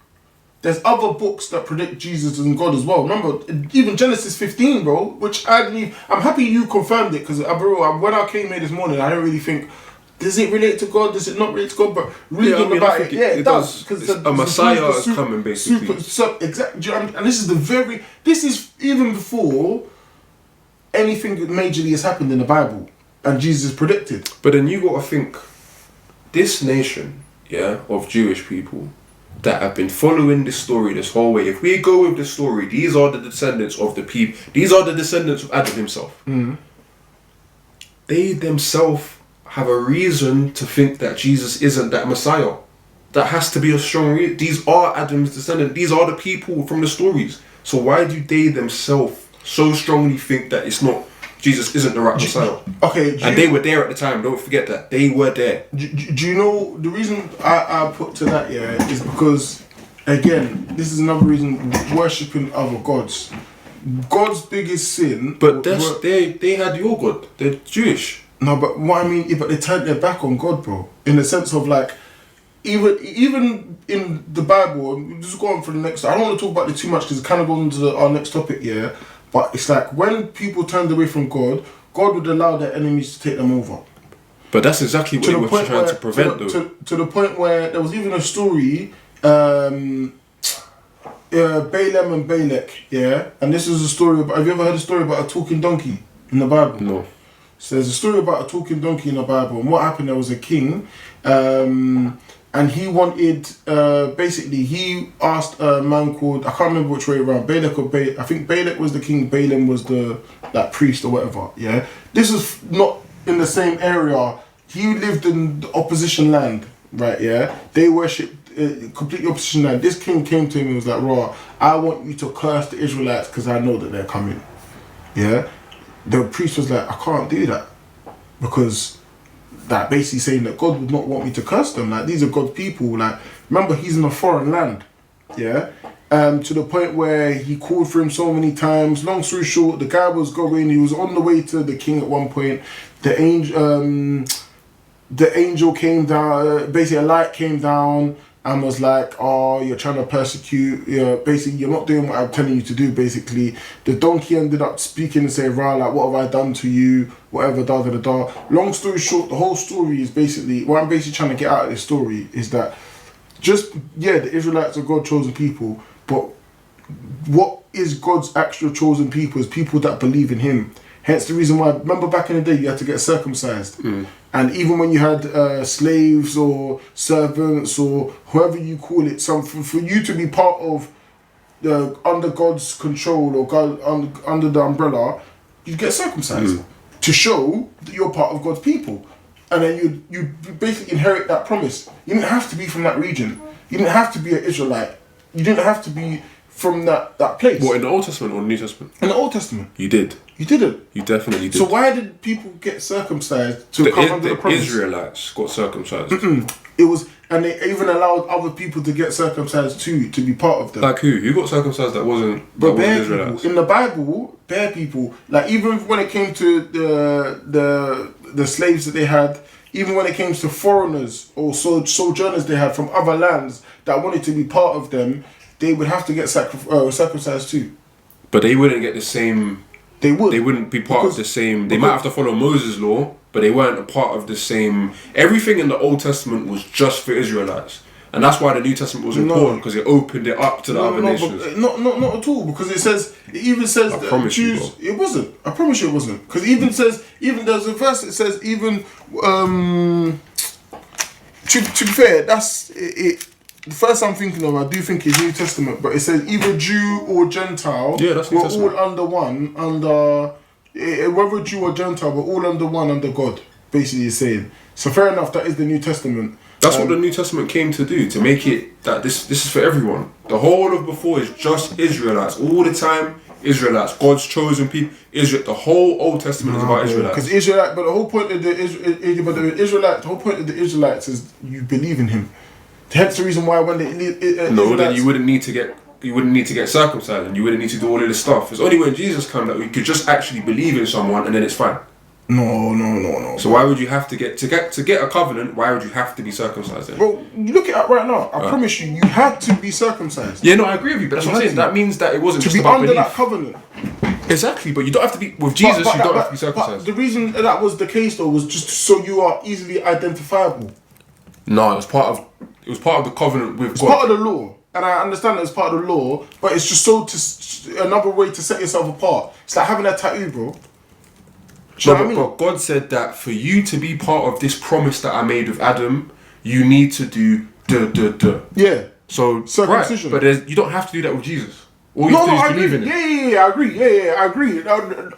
There's other books that predict Jesus and God as well. Remember, even Genesis 15, bro, which I'm happy you confirmed it, because when I came here this morning, I didn't really think, does it relate to God? Does it not relate to God? But reading about it, it does. Because a Messiah is coming, basically. Exactly. And this is even before anything majorly has happened in the Bible and Jesus is predicted. But then you got to think, this nation, of Jewish people, that have been following this story this whole way. If we go with the story, these are the descendants of the people. These are the descendants of Adam himself. Mm. They themselves have a reason to think that Jesus isn't that Messiah. That has to be a strong reason. These are Adam's descendants. These are the people from the stories. So why do they themselves so strongly think that it's not, Jesus isn't the right Messiah? They were there at the time. Don't forget that. They were there. Do you know the reason I put to that, is because, again, this is another reason, worshipping other gods. God's biggest sin... But they had your God. They're Jewish. No, but what I mean, but they turned their back on God, bro. In the sense of like, even in the Bible, just go on for the next... I don't want to talk about it too much because it kind of goes into our next topic, But it's like when people turned away from God, God would allow their enemies to take them over. But that's exactly what he was trying to prevent, though. To the point where there was even a story, Balaam and Balak, and this is a story about. Have you ever heard a story about a talking donkey in the Bible? No. So there's a story about a talking donkey in the Bible, and what happened? There was a king, and he wanted, basically, he asked a man called, I can't remember which way around, Balak or I think Balak was the king, Balaam was that priest or whatever, This is not in the same area. He lived in the opposition land, right, They worshipped completely opposition line. This king came to him and was like, "Raw, I want you to curse the Israelites because I know that they're coming." Yeah, the priest was like, "I can't do that because that basically saying that God would not want me to curse them. Like these are God's people. Like remember, he's in a foreign land. Yeah." To the point where he called for him so many times. Long story short, the guy was going. He was on the way to the king at one point. The angel came down. Basically, a light came down and was like, "Oh, you're trying to persecute. Basically, you're not doing what I'm telling you to do." Basically, the donkey ended up speaking and saying, "Rah, like, what have I done to you? Whatever, da da da da." Long story short, the whole story is basically what I'm basically trying to get out of this story is that the Israelites are God's chosen people. But what is God's actual chosen people is people that believe in him. Hence the reason why, remember back in the day, you had to get circumcised. And even when you had slaves or servants or whoever you call it, for you to be part of under God's control or God under the umbrella, you get circumcised to show that you're part of God's people. And then you basically inherit that promise. You didn't have to be from that region. You didn't have to be an Israelite. You didn't have to be from that place. What, in the Old Testament or New Testament? In the Old Testament. You did. You didn't. You definitely did. So why did people get circumcised to come under the promise? The Israelites got circumcised. It was, and they even allowed other people to get circumcised too, to be part of them. Like who? Who got circumcised that wasn't Israelites? People. In the Bible, bare people. Like even when it came to the slaves that they had, even when it came to foreigners or sojourners they had from other lands that wanted to be part of them, they would have to get circumcised too. But they wouldn't get the same. They would. They wouldn't be part of the same. They might have to follow Moses' law, but they weren't a part of the same. Everything in the Old Testament was just for Israelites. And that's why the New Testament was important, because it opened it up to the other nations. Not at all, because it even says that Jews. It wasn't. I promise you it wasn't. Because there's a verse that says even to be fair, that's it. The first I'm thinking of, I do think is New Testament, but it says either Jew or Gentile. Yeah, that's New Testament. All under one, whether Jew or Gentile, but all under one, under God. Basically, it's saying. So fair enough, that is the New Testament. That's what the New Testament came to do, to make it that this is for everyone. The whole of before is just Israelites. All the time, Israelites. God's chosen people. Israel. The whole Old Testament is about Israelites. Because Israelite, but the whole point of the Israelites is you believe in him. Hence the reason why when then you wouldn't need to get circumcised and you wouldn't need to do all of this stuff. It's only when Jesus comes that we could just actually believe in someone and then it's fine. No. So why would you have to get a covenant? Why would you have to be circumcised then? Bro, you look at it right now. I promise you had to be circumcised. Yeah, no, I agree with you. But that's what I'm saying. That means that it wasn't to just be about under belief. that covenant. Exactly, but you don't have to be with Jesus. You don't have to be circumcised. But the reason that was the case though was just so you are easily identifiable. No, it was part of the covenant with God. It's part of the law. And I understand that it's part of the law, but it's just another way to set yourself apart. It's like having a tattoo, bro. But God said that for you to be part of this promise that I made with Adam, you need to do Yeah. So circumcision. Right, but you don't have to do that with Jesus. All you have to do is believe in it. Yeah, I agree. Yeah, I agree.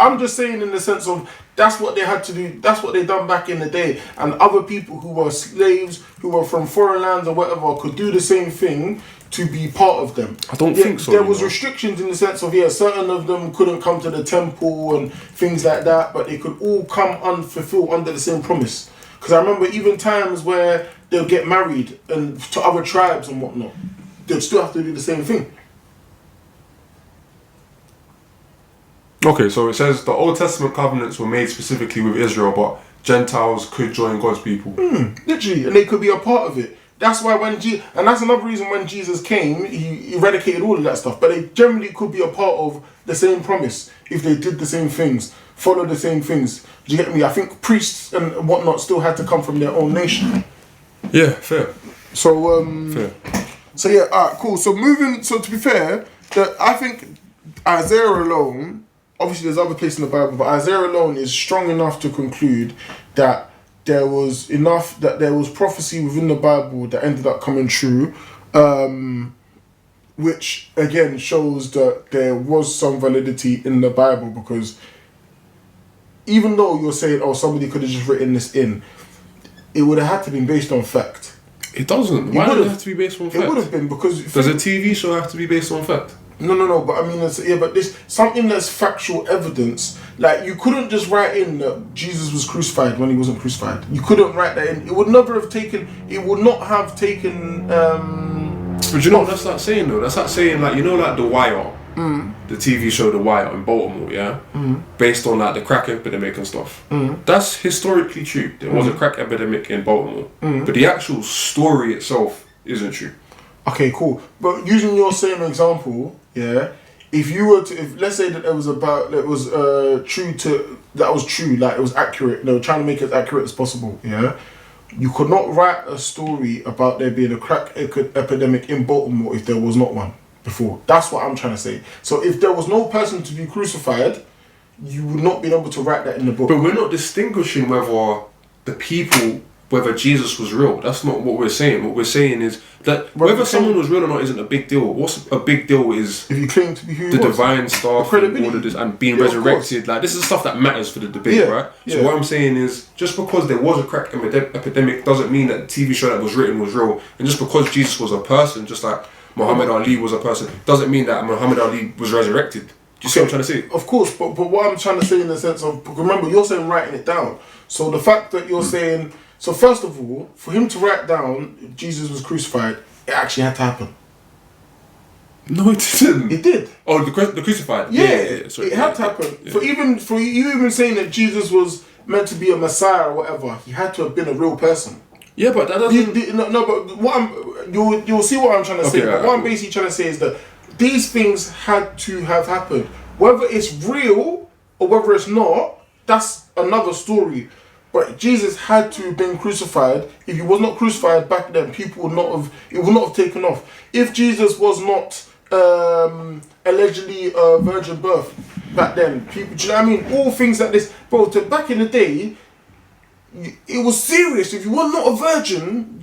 I'm just saying in the sense of that's what they had to do. That's what they done back in the day. And other people who were slaves, who were from foreign lands or whatever, could do the same thing to be part of them. I don't think so. There was restrictions in the sense of certain of them couldn't come to the temple and things like that, but they could all come unfulfilled under the same promise. Because I remember even times where they'll get married and to other tribes and whatnot, they'd still have to do the same thing. Okay, so it says the Old Testament covenants were made specifically with Israel, but Gentiles could join God's people. Literally, and they could be a part of it. That's why and that's another reason when Jesus came, he eradicated all of that stuff. But they generally could be a part of the same promise if they did the same things, follow the same things. Do you get me? I think priests and whatnot still had to come from their own nation. Yeah, fair. So fair. So yeah, alright, cool. So to be fair, I think Isaiah alone, obviously there's other places in the Bible, but Isaiah alone is strong enough to conclude that there was prophecy within the Bible that ended up coming true, which again shows that there was some validity in the Bible, because even though you're saying, somebody could have just written this in, it would have had to be based on fact. It doesn't. Why does it have to be based on fact? It would have been because... Does a TV show have to be based on fact? No. But I mean, but this something that's factual evidence. Like you couldn't just write in that Jesus was crucified when he wasn't crucified. You couldn't write that in. It would never have taken. It would not have taken. But you know what that's like saying though? That's like saying like like The Wire, the TV show The Wire in Baltimore, yeah, based on like the crack epidemic and stuff. That's historically true. There was a crack epidemic in Baltimore, but the actual story itself isn't true. Okay, cool. But using your same example, yeah, if you were to, if let's say that it was true, like it was accurate, they were trying to make it as accurate as possible, yeah, you could not write a story about there being a crack epidemic in Baltimore if there was not one before. That's what I'm trying to say. So if there was no person to be crucified, you would not be able to write that in the book. But we're not distinguishing whether Jesus was real. That's not what we're saying. What we're saying is that whether someone was real or not isn't a big deal. What's a big deal is if you claim to be who the divine stuff and being resurrected. Like this is stuff that matters for the debate, right? So what I'm saying is just because there was a crack epidemic doesn't mean that the TV show that was written was real. And just because Jesus was a person, just like Muhammad Ali was a person, doesn't mean that Muhammad Ali was resurrected. Do you see what I'm trying to say? Of course, but what I'm trying to say in the sense of, remember, you're saying writing it down. So the fact that you're saying, so first of all, for him to write down Jesus was crucified, it actually had to happen. No, it didn't. It did. Oh, the crucified. Yeah. Sorry, it had to happen. Yeah. For you even saying that Jesus was meant to be a Messiah or whatever, he had to have been a real person. Yeah, but that doesn't. No, but what you'll see what I'm trying to say. But what I'm basically trying to say is that these things had to have happened. Whether it's real or whether it's not, that's another story. But Jesus had to have been crucified. If he was not crucified back then, people would not have. It would not have taken off. If Jesus was not allegedly a virgin birth back then, people. Do you know what I mean? All things like this, bro. Back in the day, it was serious. If you were not a virgin,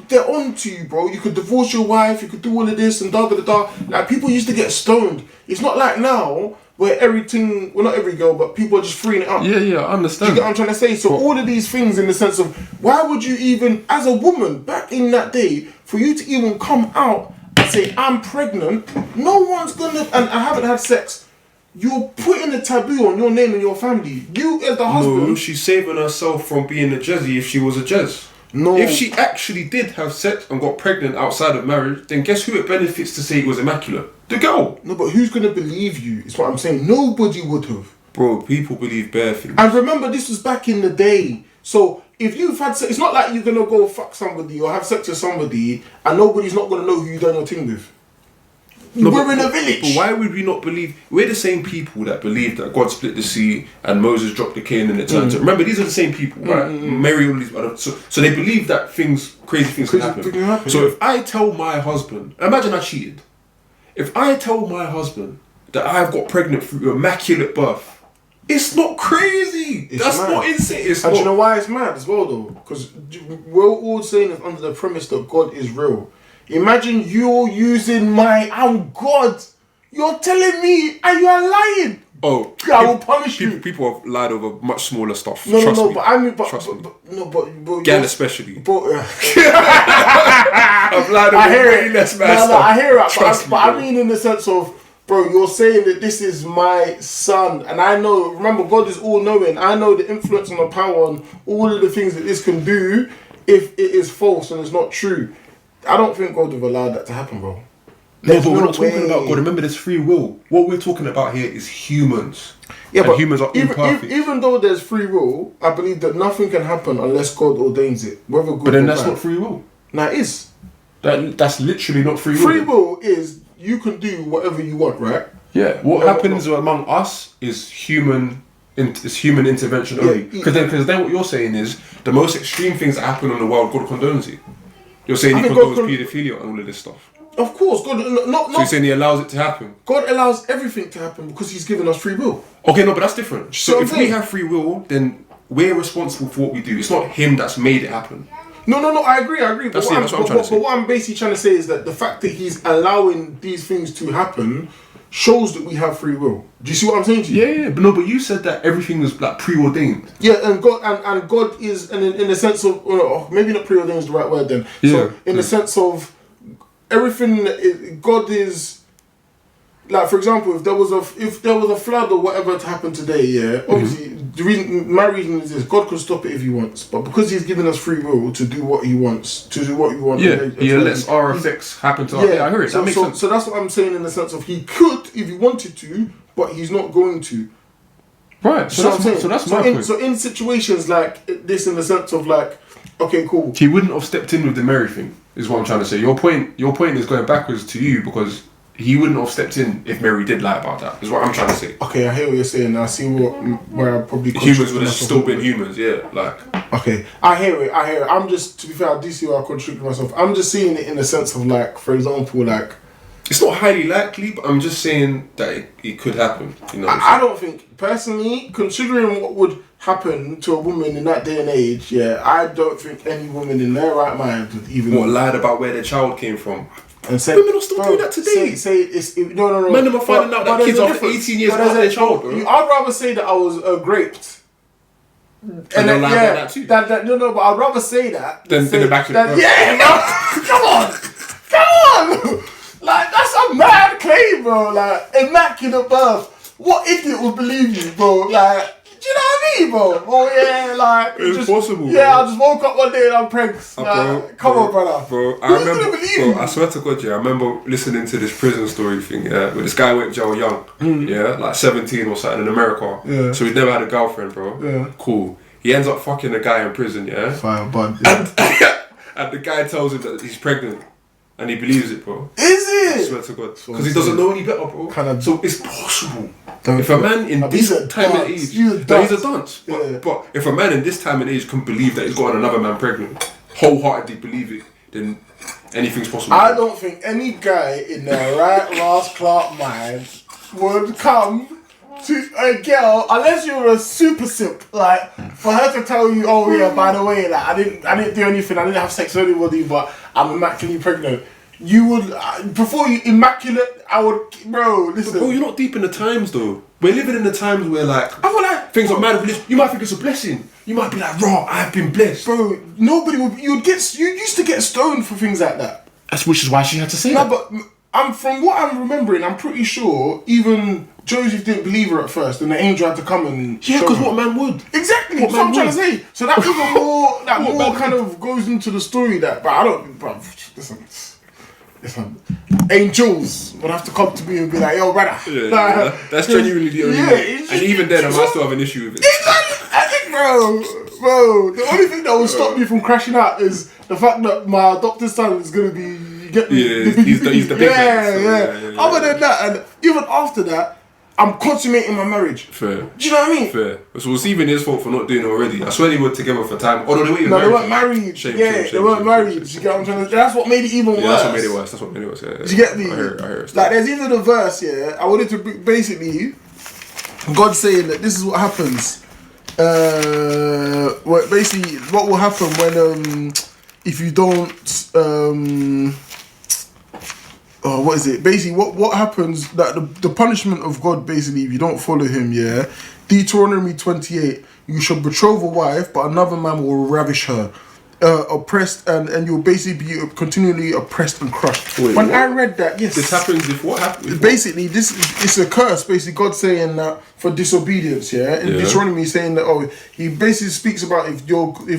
they're on to you, bro. You could divorce your wife. You could do all of this and da da da da. Like people used to get stoned. It's not like now. Where everything, well not every girl, but people are just freeing it up. Yeah, I understand. Do you get what I'm trying to say? So all of these things in the sense of, why would you even, as a woman, back in that day, for you to even come out and say, I'm pregnant, no one's gonna, and I haven't had sex, you're putting a taboo on your name and your family. You as the husband. No, she's saving herself from being a Jezzy if she was a Jez. No. If she actually did have sex and got pregnant outside of marriage, then guess who it benefits to say it was immaculate? The girl. No, but who's going to believe you? Is what I'm saying. Nobody would have. Bro, people believe bare things. And remember, this was back in the day. So if you've had sex, it's not like you're going to go fuck somebody or have sex with somebody and nobody's not going to know who you done your thing with. No, we're in a village. But why would we not believe? We're the same people that believe that God split the sea and Moses dropped the cane and it turned to. Remember, these are the same people, right? Mary, all these. So they believe that crazy things can happen. So if I tell my husband, imagine I cheated. If I tell my husband that I've got pregnant through immaculate birth, it's not crazy. That's mad. Not insane. And do you know why it's mad as well, though? Because we're all saying it under the premise that God is real. Imagine you're using I'm God. You're telling me, and you are lying. Oh, I will punish you. People have lied over much smaller stuff. No, but I mean, but Gan especially. But I've lied over way less bad stuff. I hear it, but I mean in the sense of, bro, you're saying that this is my son, and I know. Remember, God is all knowing. I know the influence and the power and all of the things that this can do. If it is false and it's not true. I don't think God would have allowed that to happen, bro. No, but we're not talking about God. Remember, there's free will. What we're talking about here is humans. Yeah, and but humans are imperfect. Even though there's free will, I believe that nothing can happen unless God ordains it. Whether good but then that's not free will. Nah, it is. That's literally not free will. Free will is you can do whatever you want, right? Yeah. What happens among us is human intervention only. Because then what you're saying is the most extreme things that happen in the world, God condones it. You're saying he condones paedophilia and all of this stuff. Of course, God. So you're saying he allows it to happen? God allows everything to happen because he's given us free will. Okay, no, but that's different. So if we have free will, then we're responsible for what we do. It's not him that's made it happen. No, I agree. That's what I'm trying to say. But what I'm basically trying to say is that the fact that he's allowing these things to happen shows that we have free will. Do you see what I'm saying to you? Yeah. But no, but you said that everything was like preordained. Yeah, and God is, and in the sense of, maybe not preordained is the right word then. Yeah. So in the sense of everything, God is, like, for example, if there was a flood or whatever to happen today, yeah, obviously my reason is this: God can stop it if He wants, but because He's given us free will to do what He wants, Yeah, He lets our effects happen to us. Yeah, I hear it. That makes sense. So that's what I'm saying in the sense of He could if He wanted to, but He's not going to. Right. So that's my point. So in situations like this, in the sense of like, okay, cool. He wouldn't have stepped in with the Mary thing, is what I'm trying to say. Your point is going backwards to you because He wouldn't have stepped in if Mary did lie about that, is what I'm trying to say. Okay, I hear what you're saying. I see where I probably... Humans would have still been humans, yeah. Like. Okay, I hear it. I'm just, to be fair, I do see where I contradict myself. I'm just seeing it in the sense of like, for example, like... It's not highly likely, but I'm just saying that it could happen. You know I don't think, personally, considering what would happen to a woman in that day and age, yeah, I don't think any woman in their right mind would even... What, lied about where their child came from? And say, women will still do that today. No. Men are finding out that kids after 18 years after their child, bro. I'd rather say that I was raped. And they'll lie about that too. No, but I'd rather say that than immaculate birth. Yeah, come on. Like, that's a mad claim, bro. Like, immaculate birth. What idiot would believe you, bro? Like, do you know what I mean, bro? Oh yeah, like it's possible. Yeah, bro. I just woke up one day and I'm pregnant. Like, come on, brother. Bro, I swear to God, yeah, I remember listening to this prison story thing, yeah, where this guy went to jail young, yeah, like 17 or something in America. Yeah. So he'd never had a girlfriend, bro. Yeah. Cool. He ends up fucking a guy in prison, yeah. Fire bud. Yeah. And the guy tells him that he's pregnant. And he believes it, bro. Is it? I swear to God. Because he doesn't know any better, bro. So it's possible. If a man in this time and age... He's a dunce. Yeah. But if a man in this time and age can believe that he's got another man pregnant, wholeheartedly believe it, then anything's possible. I don't think any guy in their right Ross Clark mind would come to a girl, unless you're a super simp, like, for her to tell you, oh yeah, by the way, like, I didn't do anything, I didn't have sex with anybody, but I'm immaculately pregnant. You would, before you immaculate, I would, bro, listen. But bro, you're not deep in the times though. We're living in the times where like, I feel like things are mad. You might think it's a blessing. You might be like, raw, I've been blessed. Bro, nobody would, you used to get stoned for things like that. Which is why she had to say that. No, but from what I'm remembering, I'm pretty sure even Joseph didn't believe her at first, and the angel had to come and yeah, because what man would? Exactly. That's what I'm trying to say. So that even more, that more kind of goes into the story that, but I don't. Bro, listen, angels would have to come to me and be like, "Yo, brother." Yeah, that's genuinely the only way. And even then, I might still have an issue with it. Exactly. I think, bro, the only thing that will stop me from crashing out is the fact that my adopted son is gonna be. He's the big man. Yeah. Other than that, and even after that, I'm consummating my marriage. Fair. Do you know what I mean? Fair. So it's even his fault for not doing it already. I swear they were together for time. Although they weren't married. Shame, they weren't married. You get what I'm trying to say? That's what made it even worse. That's what made it worse. Yeah. Do you get me? I hear it. Like, there's even a verse, yeah, I wanted to basically, God saying that this is what happens. Basically, what will happen when, if you don't, what is it? Basically, what happens, that the punishment of God, basically, if you don't follow him, yeah, Deuteronomy 28, you shall betroth a wife, but another man will ravish her. Oppressed, and you'll basically be continually oppressed and crushed. Wait, when what? I read that, yes. This happens if what happens? Basically, it's a curse. Basically, God saying that for disobedience, yeah. In Deuteronomy, saying that he basically speaks about if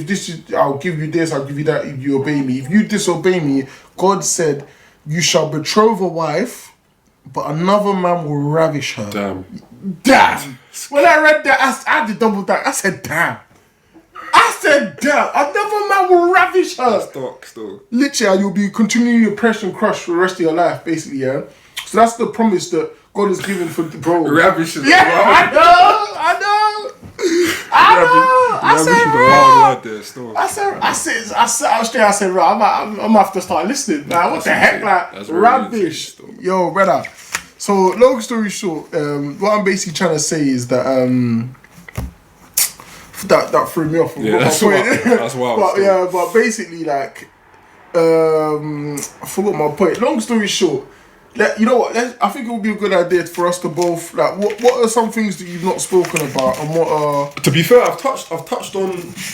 this is, I'll give you this, I'll give you that if you obey me. If you disobey me, God said, you shall betroth a wife, but another man will ravish her. Damn. When I read that, I had to double down. I said, damn. Another man will ravish her. That's dark still. Literally, you'll be continually oppressed and crushed for the rest of your life, basically, yeah? So that's the promise that God has given for the bro. Ravish is yeah, I know. I said, bro, I'm gonna have to start listening, man. What the heck, like, ravish. Yo, brother. So, long story short, what I'm basically trying to say is that, that threw me off. Yeah, that's wild. But basically, like, I forgot my point. Long story short, You know what? I think it would be a good idea for us to both like. What are some things that you've not spoken about, and what are? To be fair, I've touched on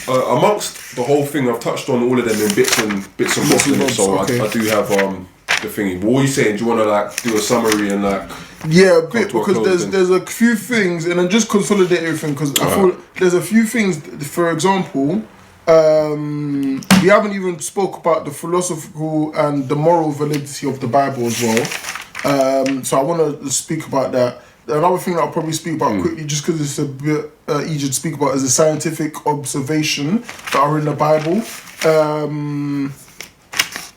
amongst the whole thing. I've touched on all of them in bits and bobs in it. So okay. I do have the thingy. But what are you saying? Do you want to like do a summary and like? Yeah, a bit, because there's a few things, and then just consolidate everything, because I feel there's a few things. For example, we haven't even spoke about the philosophical and the moral validity of the Bible as well. So I want to speak about that. Another thing that I'll probably speak about quickly, just because it's a bit easier to speak about, is the scientific observation that are in the Bible.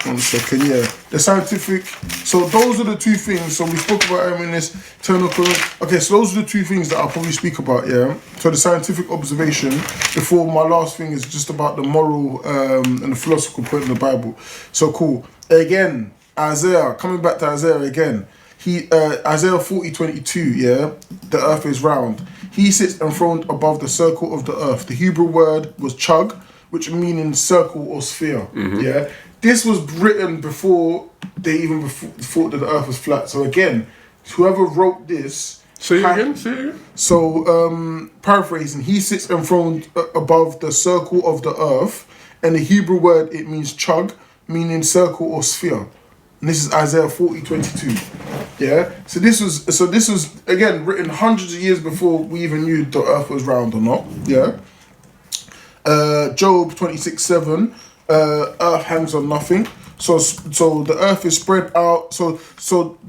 1 second, yeah. The scientific. So those are the two things. So we spoke about them in this eternal. Okay, so those are the two things that I'll probably speak about, yeah. So the scientific observation, before my last thing is just about the moral and the philosophical point in the Bible. So cool. Again, Isaiah, coming back to Isaiah again. Isaiah 40:22, yeah. The earth is round. He sits enthroned above the circle of the earth. The Hebrew word was chug, which means circle or sphere, yeah. This was written before they even thought that the earth was flat. So again, whoever wrote this... Say it again. So, paraphrasing, he sits enthroned above the circle of the earth. And the Hebrew word, it means chug, meaning circle or sphere. And this is Isaiah 40:22. Yeah? So this was, again, written hundreds of years before we even knew the earth was round or not. Yeah? Job 26:7. Earth hangs on nothing. So the earth is spread out. So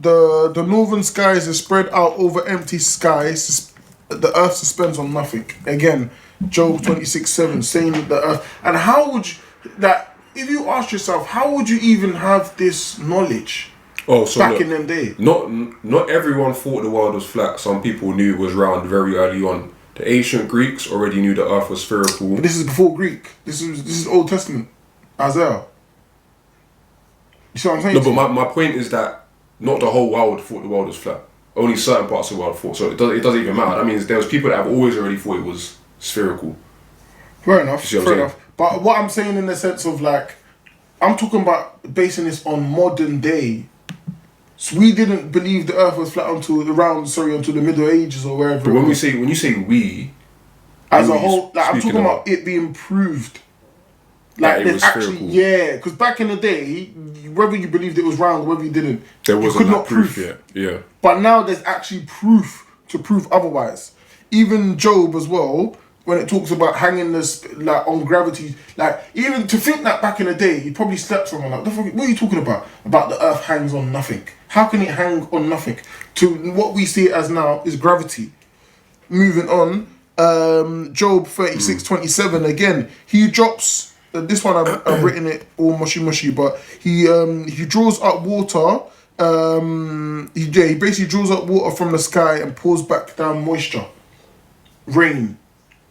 the northern skies is spread out over empty skies. The earth suspends on nothing. Again, Job 26:7, saying that the earth. And how would you, that if you ask yourself, how would you even have this knowledge? Oh, so back in them days. Not everyone thought the world was flat. Some people knew it was round very early on. The ancient Greeks already knew the earth was spherical. But this is before Greek. This is Old Testament. Isaiah. You see what I'm saying? No, but my point is that not the whole world thought the world was flat. Only certain parts of the world thought. So it doesn't even matter. That means there was people that have always already thought it was spherical. Fair enough. Fair enough. But what I'm saying in the sense of like, I'm talking about basing this on modern day. So we didn't believe the earth was flat until the Middle Ages or wherever. But when you say we, as a whole, like I'm talking about it being proved. Like there's actually, yeah, because back in the day, whether you believed it was round or whether you didn't, there wasn't you could not prove yet. Yeah. But now there's actually proof to prove otherwise. Even Job as well, when it talks about hanging this like on gravity, like even to think that back in the day, he probably slept someone like, what are you talking about? About the earth hangs on nothing. How can it hang on nothing? To what we see it as now is gravity. Moving on, Job 36:27 again. He drops. This one I've written it all mushy, but he draws up water. He basically draws up water from the sky and pours back down moisture, rain.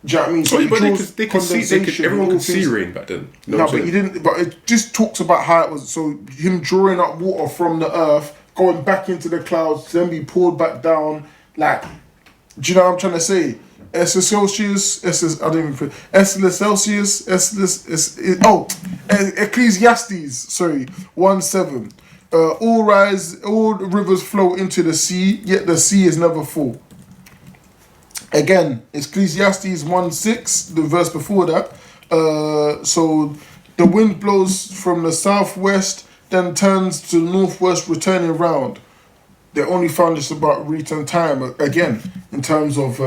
Do you know what I mean? So but they could see. Everyone could see rain back then. No, but he didn't. But it just talks about how it was. So him drawing up water from the earth, going back into the clouds, then be poured back down. Like, do you know what I'm trying to say? Ecclesiastes, sorry, 1:7. All rivers flow into the sea, yet the sea is never full. Again, Ecclesiastes 1:6, the verse before that. So the wind blows from the southwest, then turns to the northwest, returning round. They only found this about recent time, again, in terms of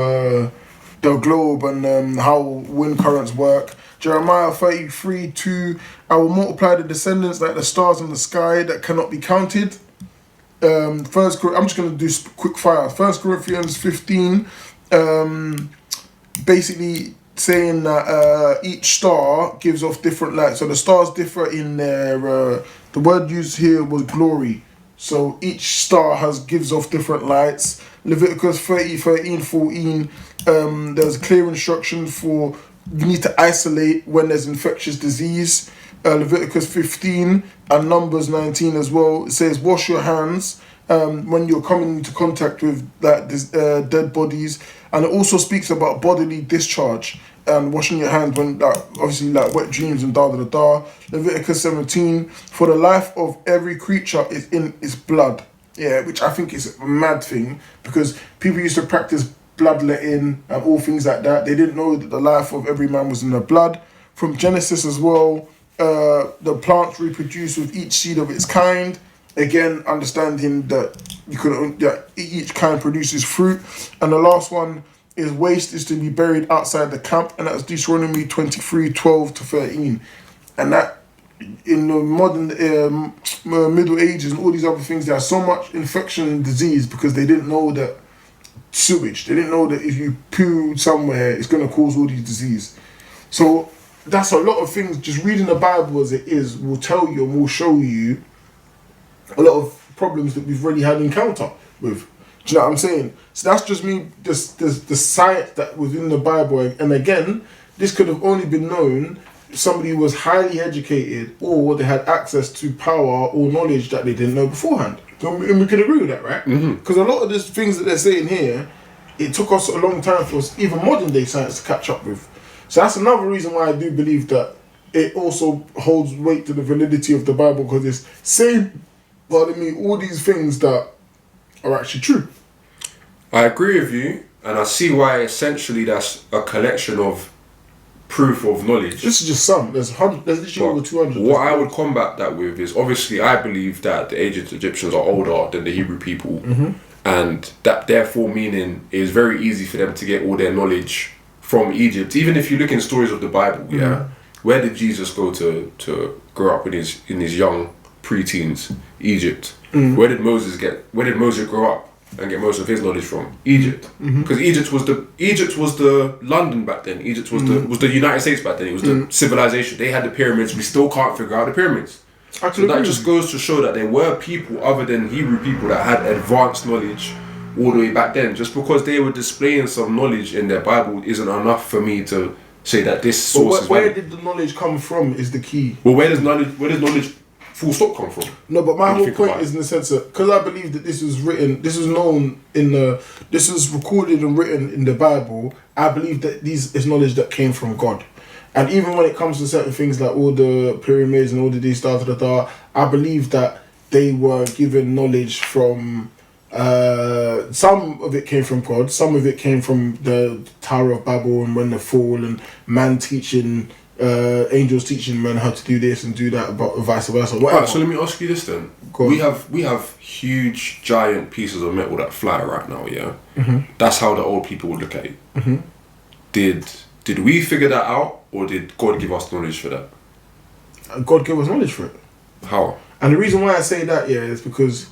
the globe and how wind currents work. Jeremiah 33:2, I will multiply the descendants like the stars in the sky that cannot be counted. I'm just going to do quick fire. 1 Corinthians 15, basically saying that each star gives off different light. So the stars differ in their, the word used here was glory. So each star gives off different lights. Leviticus 13:14, there's clear instruction for you need to isolate when there's infectious disease. Leviticus 15 and Numbers 19 as well. It says wash your hands when you're coming into contact with dead bodies. And it also speaks about bodily discharge and washing your hands when obviously wet dreams and da. Leviticus 17, for the life of every creature is in its blood. Yeah, which I think is a mad thing because people used to practice bloodletting and all things like that. They didn't know that the life of every man was in the blood. From Genesis as well, the plants reproduce with each seed of its kind. Again, understanding that each kind produces fruit. And the last one is waste is to be buried outside the camp, and that's Deuteronomy 23:12-13. And that in the modern Middle Ages and all these other things, there's so much infection and disease because they didn't know that sewage. They didn't know that if you poo somewhere, it's going to cause all these disease. So that's a lot of things. Just reading the Bible as it is will tell you and will show you a lot of problems that we've already had encounter with. Do you know what I'm saying? So that's just me, the science that was in the Bible. And again, this could have only been known if somebody was highly educated or they had access to power or knowledge that they didn't know beforehand. And we can agree with that, right? Because a lot of these things that they're saying here, it took us a long time for us, even modern day science, to catch up with. So that's another reason why I do believe that it also holds weight to the validity of the Bible, because it's saying, all these things that are actually true. I agree with you, and I see why essentially that's a collection of proof of knowledge. This is just some. There's literally over 200. What I would combat that with is, obviously I believe that the ancient Egyptians are older than the Hebrew people, and that therefore meaning it is very easy for them to get all their knowledge from Egypt. Even if you look in stories of the Bible, where did Jesus go to grow up in his young pre-teens? Egypt. Where did Moses grow up and get most of his knowledge from? Egypt. Because Egypt was the London back then. Egypt was the United States back then. It was the civilization. They had the pyramids. We still can't figure out the pyramids. So that just goes to show that there were people other than Hebrew people that had advanced knowledge all the way back then. Just because they were displaying some knowledge in their Bible isn't enough for me to say that this source is valid. Where did the knowledge come from is the key. Well, where does knowledge full stop come from? No, but my whole point is in the sense that, because I believe that this was recorded and written in the Bible, I believe that this is knowledge that came from God. And even when it comes to certain things like all the pyramids and all the things, I believe that they were given knowledge from, some of it came from God, some of it came from the Tower of Babel and when the fall and man teaching, angels teaching men how to do this and do that, but vice versa. Whatever. Alright, so let me ask you this then. We have huge, giant pieces of metal that fly right now, yeah? That's how the old people would look at it. Did we figure that out, or did God give us knowledge for that? God gave us knowledge for it. How? And the reason why I say that, is because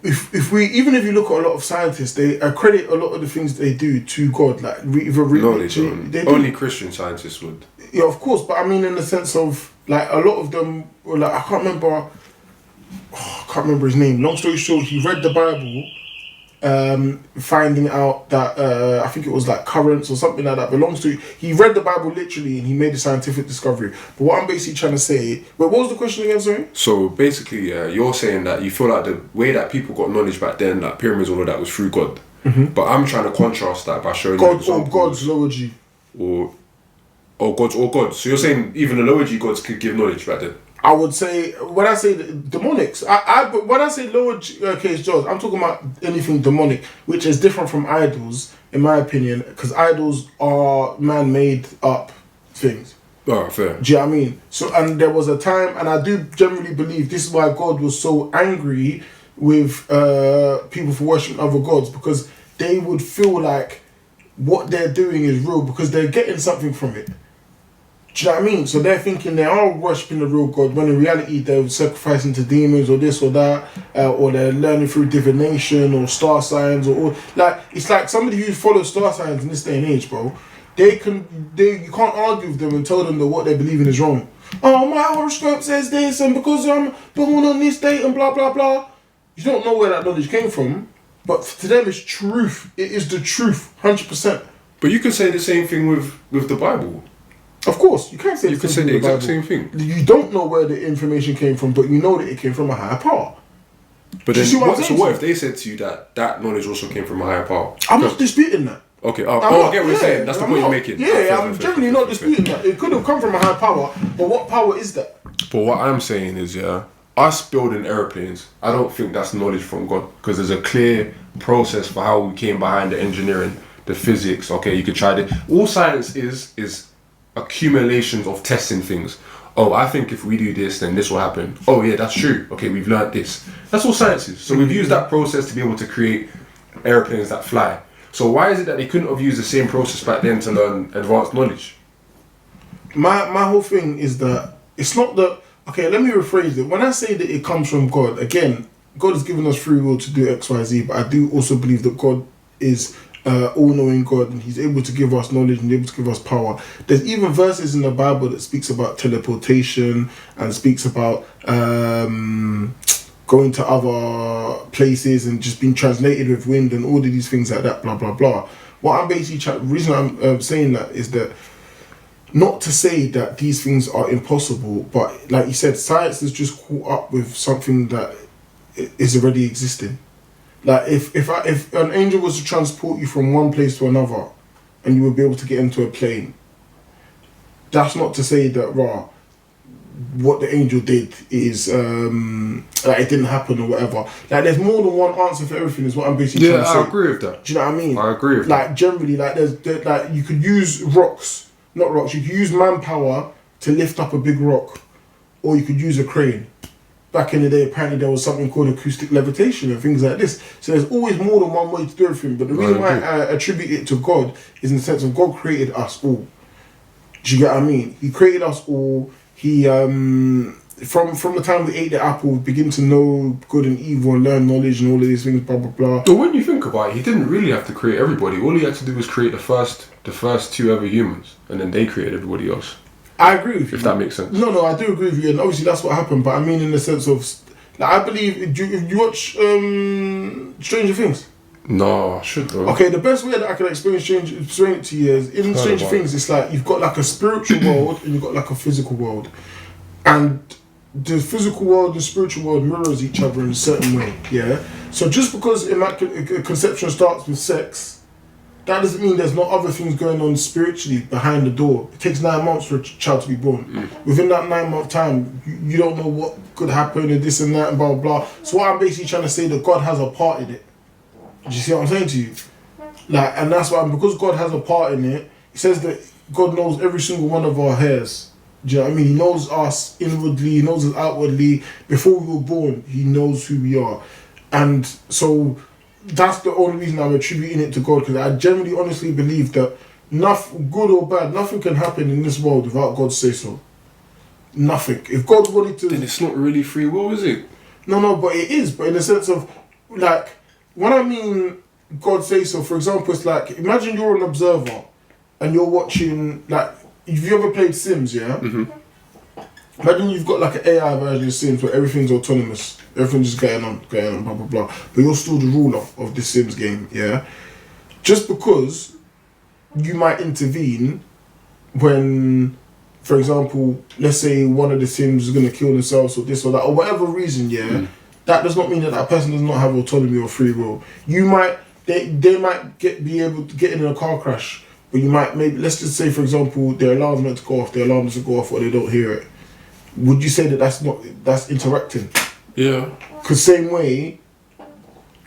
if you look at a lot of scientists, they accredit a lot of the things they do to God. Like no, they don't. Only Christian scientists would. Yeah, of course, but I mean in the sense of like a lot of them were like, I can't remember his name. Long story short, he read the Bible, finding out that I think it was like currents or something like that. But long story, he read the Bible literally and he made a scientific discovery. But what I'm basically trying to say, but what was the question again, sorry? So basically, you're saying that you feel like the way that people got knowledge back then, like pyramids, all of that, was through God. But I'm trying to contrast that by showing God or God's lower G. Or gods. So you're saying even the lower G gods could give knowledge back then? I would say, when I say demonics, when I say lower case jaws, I'm talking about anything demonic, which is different from idols, in my opinion, because idols are man-made up things. Oh, fair. Do you know what I mean? So, and there was a time, and I do generally believe this is why God was so angry with people for worshiping other gods, because they would feel like what they're doing is real because they're getting something from it. Do you know what I mean? So they're thinking they are worshipping the real God, when in reality they're sacrificing to demons or this or that, or they're learning through divination or star signs or like, it's like somebody who follows star signs in this day and age, bro. You can't argue with them and tell them that what they believe in is wrong. Oh, my horoscope says this, and because I'm born on this date and blah blah blah. You don't know where that knowledge came from, but to them it's truth. It is the truth, 100%. But you can say the same thing with the Bible. Of course, you can't say you can say the exact same thing. You don't know where the information came from, but you know that it came from a higher power. But then, what if they said to you that knowledge also came from a higher power? I'm not disputing that. Okay, I get what you're saying. That's the point you're making. Yeah, I'm generally not disputing that. It could have come from a higher power, but what power is that? But what I'm saying is, us building airplanes, I don't think that's knowledge from God, because there's a clear process for how we came behind the engineering, the physics. Okay, you could try it. All science is accumulations of testing things. Oh, I think if we do this, then this will happen. Oh yeah, that's true. Okay, we've learned this. That's all science is. So we've used that process to be able to create airplanes that fly. So why is it that they couldn't have used the same process back then to learn advanced knowledge? My whole thing is that it's not that. Okay, let me rephrase it. When I say that it comes from God, again, God has given us free will to do X, Y, Z, but I do also believe that God is all-knowing God, and He's able to give us knowledge and able to give us power. There's even verses in the Bible that speaks about teleportation and speaks about going to other places and just being translated with wind and all of these things like that, blah, blah, blah. What I'm basically reason I'm saying that is that not to say that these things are impossible, but like you said, science is just caught up with something that is already existing. Like if an angel was to transport you from one place to another, and you would be able to get into a plane, that's not to say that what the angel did is like it didn't happen or whatever. Like there's more than one answer for everything. Is what I'm basically trying to say. Yeah, I agree with that. Do you know what I mean? I agree with that. Like generally, like there's like you could use not rocks. You could use manpower to lift up a big rock, or you could use a crane. Back in the day, apparently there was something called acoustic levitation and things like this. So there's always more than one way to do everything. But the reason why I attribute it to God is in the sense of God created us all. Do you get what I mean? He created us all. He from the time we ate the apple, we begin to know good and evil and learn knowledge and all of these things, blah blah blah. But when you think about it, He didn't really have to create everybody. All He had to do was create the first two ever humans, and then they created everybody else. I agree with you. If that makes sense. No, I do agree with you, and obviously that's what happened. But I mean, in the sense of, like, I believe if you watch Stranger Things. No, I should though. Okay, the best way that I can explain it to you is in Stranger Things. It's like you've got like a spiritual world and you've got like a physical world, and the physical world and the spiritual world mirrors each other in a certain way. Yeah. So just because immaculate conception starts with sex, that doesn't mean there's not other things going on spiritually behind the door. It takes 9 months for a child to be born. Within that 9 month time, you don't know what could happen and this and that and blah, blah, blah. So what I'm basically trying to say that God has a part in it. Do you see what I'm saying to you? Like, and that's why, because God has a part in it, He says that God knows every single one of our hairs. Do you know what I mean? He knows us inwardly, He knows us outwardly. Before we were born, He knows who we are. And so that's the only reason I'm attributing it to God, because I genuinely, honestly believe that nothing, good or bad, nothing can happen in this world without God say so. Nothing. If God wanted to, then it's not really free will, is it? No, but it is. But in the sense of, like, when I mean God say so, for example, it's like, imagine you're an observer and you're watching, like, have you ever played Sims? Yeah. Mm-hmm. Imagine you've got like an AI version of Sims where everything's autonomous. Everything's just going on, blah, blah, blah. But you're still the ruler of this Sims game, yeah? Just because you might intervene when, for example, let's say one of the Sims is going to kill themselves or this or that, or whatever reason, yeah? That does not mean that that person does not have autonomy or free will. You might, they might be able to get in a car crash, but you might, maybe, let's just say, for example, their alarm's meant to go off, their alarm doesn't go off or they don't hear it. Would you say that that's interacting? Yeah. Because same way,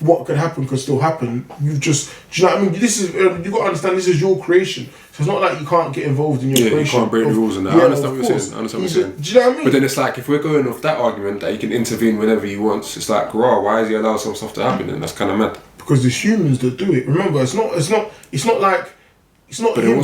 what could happen could still happen. Do you know what I mean? This is, you got to understand, this is your creation. So it's not like you can't get involved in your creation. You can't break the rules and that. I understand what you're saying. Do you know what I mean? But then it's like, if we're going off that argument that he can intervene whenever he wants, it's like, why is he allowing some stuff to happen? And that's kind of mad. Because there's humans that do it. Remember, it's not like, it's not. But then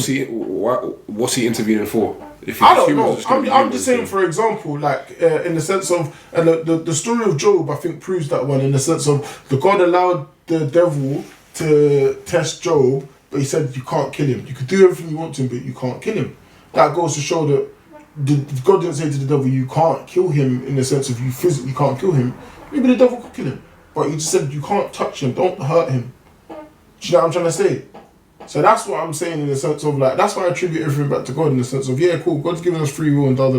what's he intervening for? If I don't know. I'm just saying, for example, like in the sense of, and the story of Job, I think proves that one, in the sense of the God allowed the devil to test Job, but He said you can't kill him. You could do everything you want to him, but you can't kill him. That goes to show that God didn't say to the devil you can't kill him in the sense of you physically can't kill him. Maybe the devil could kill him, but He just said you can't touch him, don't hurt him. Do you know what I'm trying to say? So that's what I'm saying in the sense of, like, that's why I attribute everything back to God, in the sense of, yeah, cool, God's given us free will and da,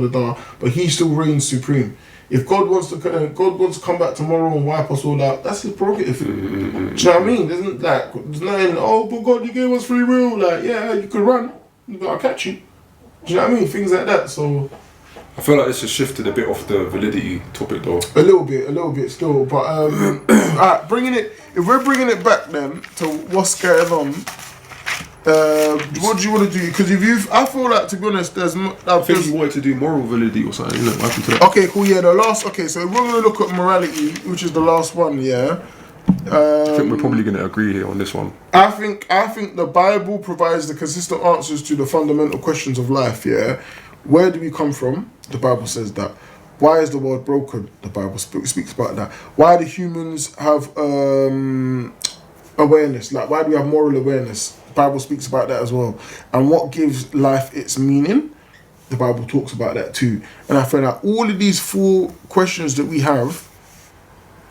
but He still reigns supreme. If God wants to come back tomorrow and wipe us all out, that's His prerogative. Do you know what I mean? There's nothing, but God, You gave us free will. Like, yeah, you could run, but I'll catch you. Do you know what I mean? Things like that. So I feel like this has shifted a bit off the validity topic though. A little bit still, but alright, if we're bringing it back then to what's going on, what do you want to do? Because I feel like, to be honest, I think you wanted to do moral validity or something, isn't it? Okay, cool, yeah, so if we're going to look at morality, which is the last one, yeah. I think we're probably going to agree here on this one. I think the Bible provides the consistent answers to the fundamental questions of life, yeah. Where do we come from? The Bible says that. Why is the world broken? The Bible speaks about that. Why do humans have awareness? Like, why do we have moral awareness? The Bible speaks about that as well. And what gives life its meaning? The Bible talks about that too. And I feel like all of these 4 questions that we have,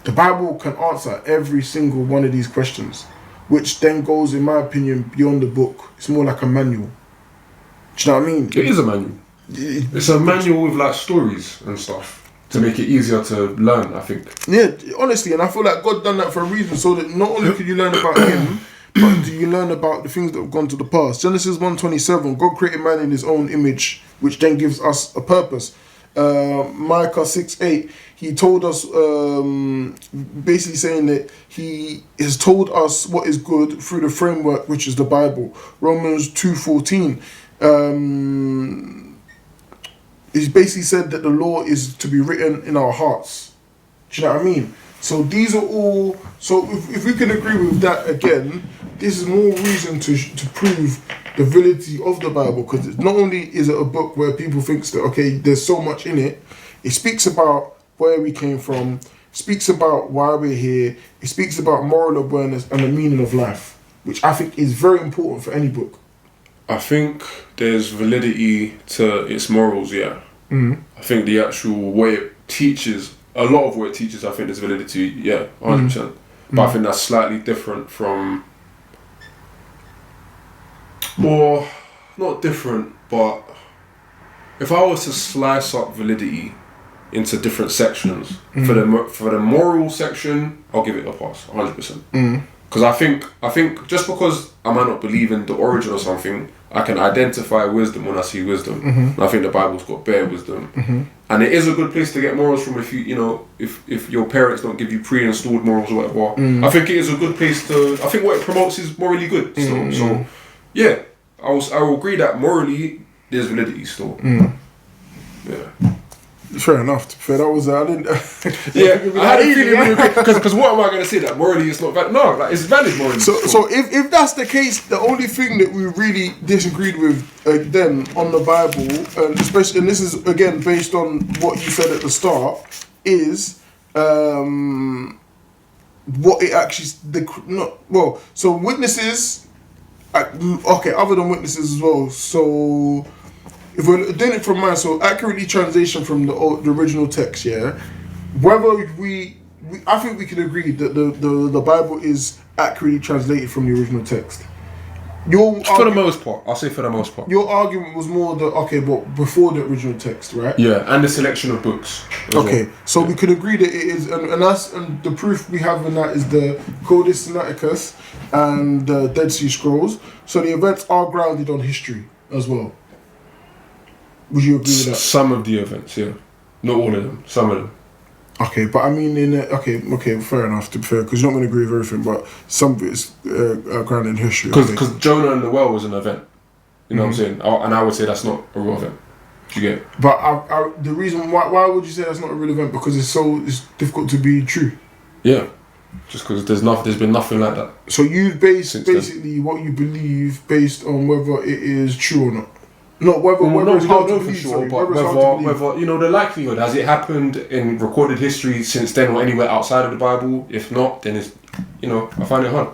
the Bible can answer every single one of these questions, which then goes, in my opinion, beyond the book. It's more like a manual. Do you know what I mean? It is a manual. It's a manual with like stories and stuff to make it easier to learn, I think. Yeah, honestly, and I feel like God done that for a reason, so that not only could you learn about Him, but do you learn about the things that have gone to the past. Genesis 1:27, God created man in His own image, which then gives us a purpose. Micah 6:8, He told us, basically saying that He has told us what is good through the framework, which is the Bible. Romans 2:14, He's basically said that the law is to be written in our hearts. Do you know what I mean? So these are all. So if we can agree with that again, this is more reason to prove the validity of the Bible, because not only is it a book where people think that, okay, there's so much in it. It speaks about where we came from, speaks about why we're here. It speaks about moral awareness and the meaning of life, which I think is very important for any book. I think there's validity to its morals, yeah. Mm-hmm. I think the actual way it teaches, a lot of what it teaches, I think there's validity, yeah, 100%. Mm-hmm. But I think that's slightly different from, or not different, but if I was to slice up validity into different sections, for the moral section, I'll give it a pass, 100%. Because I think just because I might not believe in the origin of something, I can identify wisdom when I see wisdom. And I think the Bible's got bare wisdom. And it is a good place to get morals from if if your parents don't give you pre-installed morals or whatever. I think it is a good place to, I think what it promotes is morally good. So yeah, I will agree that morally there's validity still. Yeah. Fair enough. That was I didn't. I had a feeling because what am I going to say, that morally it's not valid? No, like it's valid morally. So if that's the case, the only thing that we really disagreed with then on the Bible, and especially, and this is again based on what you said at the start, is what it actually So witnesses, okay, other than witnesses as well. So. If we're doing it from mine, so accurately translation from the original text, yeah. Whether I think we can agree that the Bible is accurately translated from the original text. For the most part, I'll say for the most part. Your argument was more but before the original text, right? Yeah, and the selection of books. Okay, so we could agree that it is, and the proof we have in that is the Codex Sinaiticus and the Dead Sea Scrolls. So the events are grounded on history as well. Would you agree with that? Some of the events, yeah. Not all of them, some of them. Okay, but I mean, okay, fair enough, to be fair, because you're not going to agree with everything, but some of it is grounded in history. Because Jonah and the well was an event. You know what I'm saying? And I would say that's not a real event. Do you get it? But the reason, why would you say that's not a real event? Because it's difficult to be true. Yeah. Just because there's been nothing like that. So you base basically what you believe based on whether it is true or not. No, whether it's hard to believe, sure, but whether the likelihood, has it happened in recorded history since then or anywhere outside of the Bible? If not, then it's, I find it hard.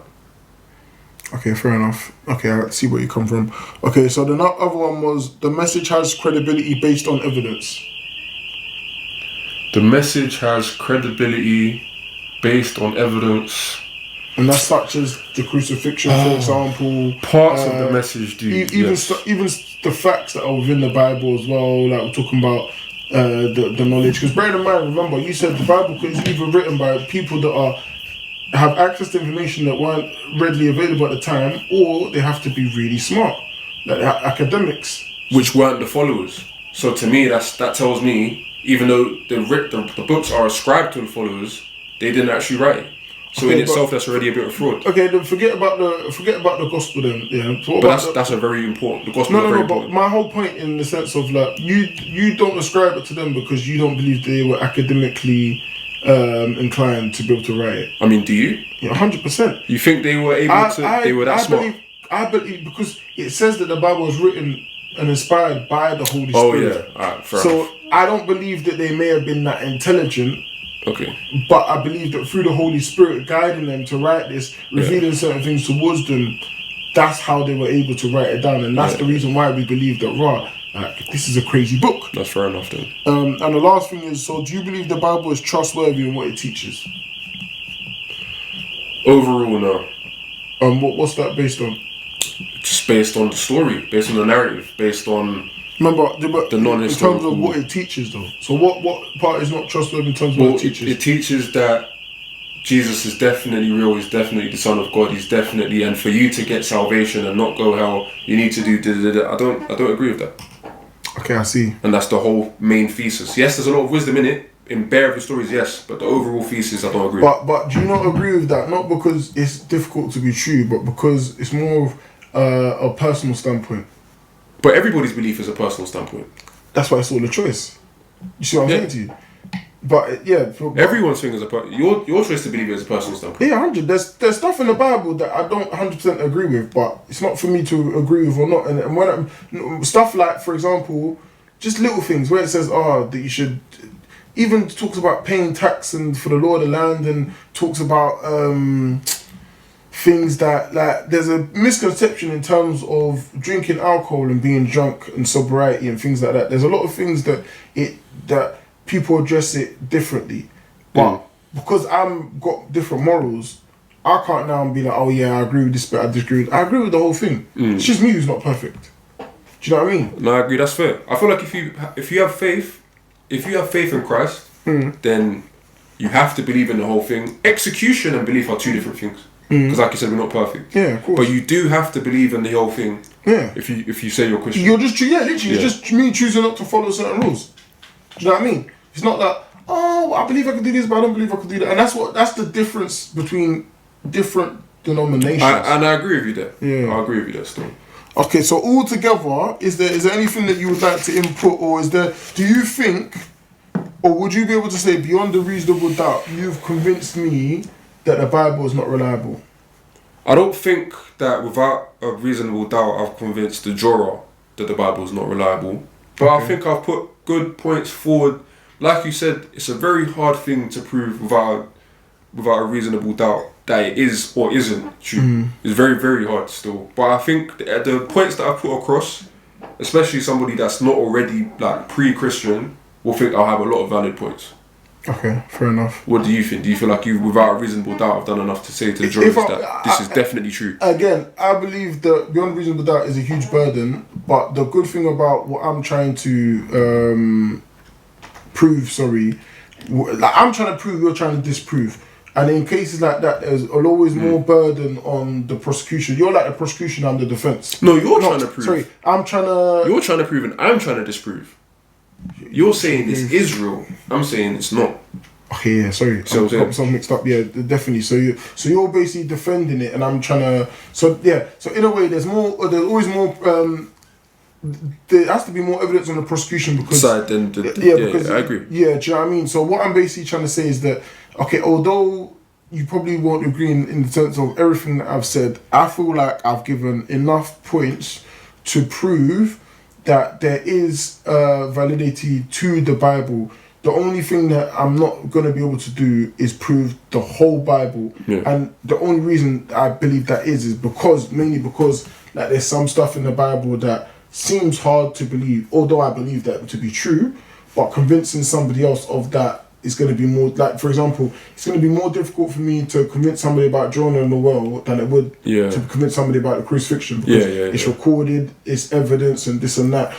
Okay, fair enough. Okay, I see where you come from. Okay, so the other one was, the message has credibility based on evidence. The message has credibility based on evidence. And that's such as the crucifixion, for example. Parts of the message do. Even the facts that are within the Bible as well, like we're talking about the knowledge. Because bear in mind, remember, you said the Bible is either written by people that have access to information that weren't readily available at the time, or they have to be really smart, like academics. Which weren't the followers. So to me, that tells me, even though the books are ascribed to the followers, they didn't actually write it. So in itself, that's already a bit of fraud. Okay, then forget about the gospel then. Yeah, but that's a very important. The gospel is very important. But my whole point in the sense of like you don't ascribe it to them because you don't believe they were academically inclined to be able to write it. I mean, do you? Yeah, 100%. You think they were able to? They were that smart? I believe because it says that the Bible was written and inspired by the Holy Spirit. Oh yeah, alright, fair enough. I don't believe that they may have been that intelligent. Okay. But I believe that through the Holy Spirit guiding them to write this, revealing certain things towards them, that's how they were able to write it down, and that's the reason why we believe that this is a crazy book. That's fair enough then. And the last thing is, so do you believe the Bible is trustworthy in what it teaches? Overall, no. What's that based on? Just based on the story, based on the narrative, based on the non-historical. In terms of what it teaches, though. So what part is not trustworthy in terms of what it teaches? It teaches that Jesus is definitely real. He's definitely the Son of God. He's definitely, and for you to get salvation and not go hell, you need to do. I don't agree with that. Okay, I see. And that's the whole main thesis. Yes, there's a lot of wisdom in it. In bare of the stories, yes, but the overall thesis, I don't agree. But do you not agree with that? Not because it's difficult to be true, but because it's more of a personal standpoint. But everybody's belief is a personal standpoint. That's why it's all a choice. You see what I'm saying to you? But everyone's thing is your choice to believe it is a personal standpoint. Yeah, 100. There's stuff in the Bible that I don't 100% agree with, but it's not for me to agree with or not. And when stuff like, for example, just little things where it says, that you should. Even talks about paying tax and for the law of the land, and talks about things that, like, there's a misconception in terms of drinking alcohol and being drunk and sobriety and things like that. There's a lot of things that people address it differently, but because I'm got different morals, I can't now be like, oh yeah, I agree with this, but I disagree. I agree with the whole thing. It's just me who's not perfect. Do you know what I mean? No, I agree. That's fair. I feel like if you have faith. If you have faith in Christ, then you have to believe in the whole thing. Execution and belief are two different things. Because like you said, we're not perfect. Yeah, of course. But you do have to believe in the whole thing. Yeah. If you say you're Christian. You're just, literally, it's just me choosing not to follow certain rules. Do you know what I mean? It's not that, I believe I could do this, but I don't believe I could do that. And that's the difference between different denominations. And I agree with you there. Yeah. I agree with you there still. Okay, so altogether, is there anything that you would like to input, or do you think, or would you be able to say beyond a reasonable doubt, you've convinced me that the Bible is not reliable? I don't think that without a reasonable doubt I've convinced the juror that the Bible is not reliable. But I think I've put good points forward. Like you said, it's a very hard thing to prove without a reasonable doubt that it is or isn't true. It's very, very hard still. But I think the points that I put across, especially somebody that's not already like pre-Christian, will think I'll have a lot of valid points. Okay, fair enough. What do you think? Do you feel like you, without a reasonable doubt, have done enough to say to the jurors that this is definitely true? Again, I believe that beyond reasonable doubt is a huge burden, but the good thing about what I'm trying to prove, I'm trying to prove, you're trying to disprove. And in cases like that, there's always more burden on the prosecution. You're like the prosecution and the defense. No, you're trying to prove. Sorry, I'm trying to... You're trying to prove and I'm trying to disprove. You're saying it's Israel. I'm saying it's not. Okay, yeah, sorry. So I've got myself mixed up. Yeah, definitely. So you're basically defending it, and I'm trying to. So yeah. So in a way, there's always more. There has to be more evidence on the prosecution because. Side than because I agree. Yeah, do you know what I mean? So what I'm basically trying to say is that although you probably won't agree in the sense of everything that I've said, I feel like I've given enough points to prove that there is validity to the Bible. The only thing that I'm not going to be able to do is prove the whole Bible. Yeah. And the only reason I believe that is mainly because like there's some stuff in the Bible that seems hard to believe, although I believe that to be true, but convincing somebody else of that is going to be more, like for example, it's going to be more difficult for me to convince somebody about Jonah and the whale than it would to convince somebody about the crucifixion, because it's recorded, it's evidence and this and that.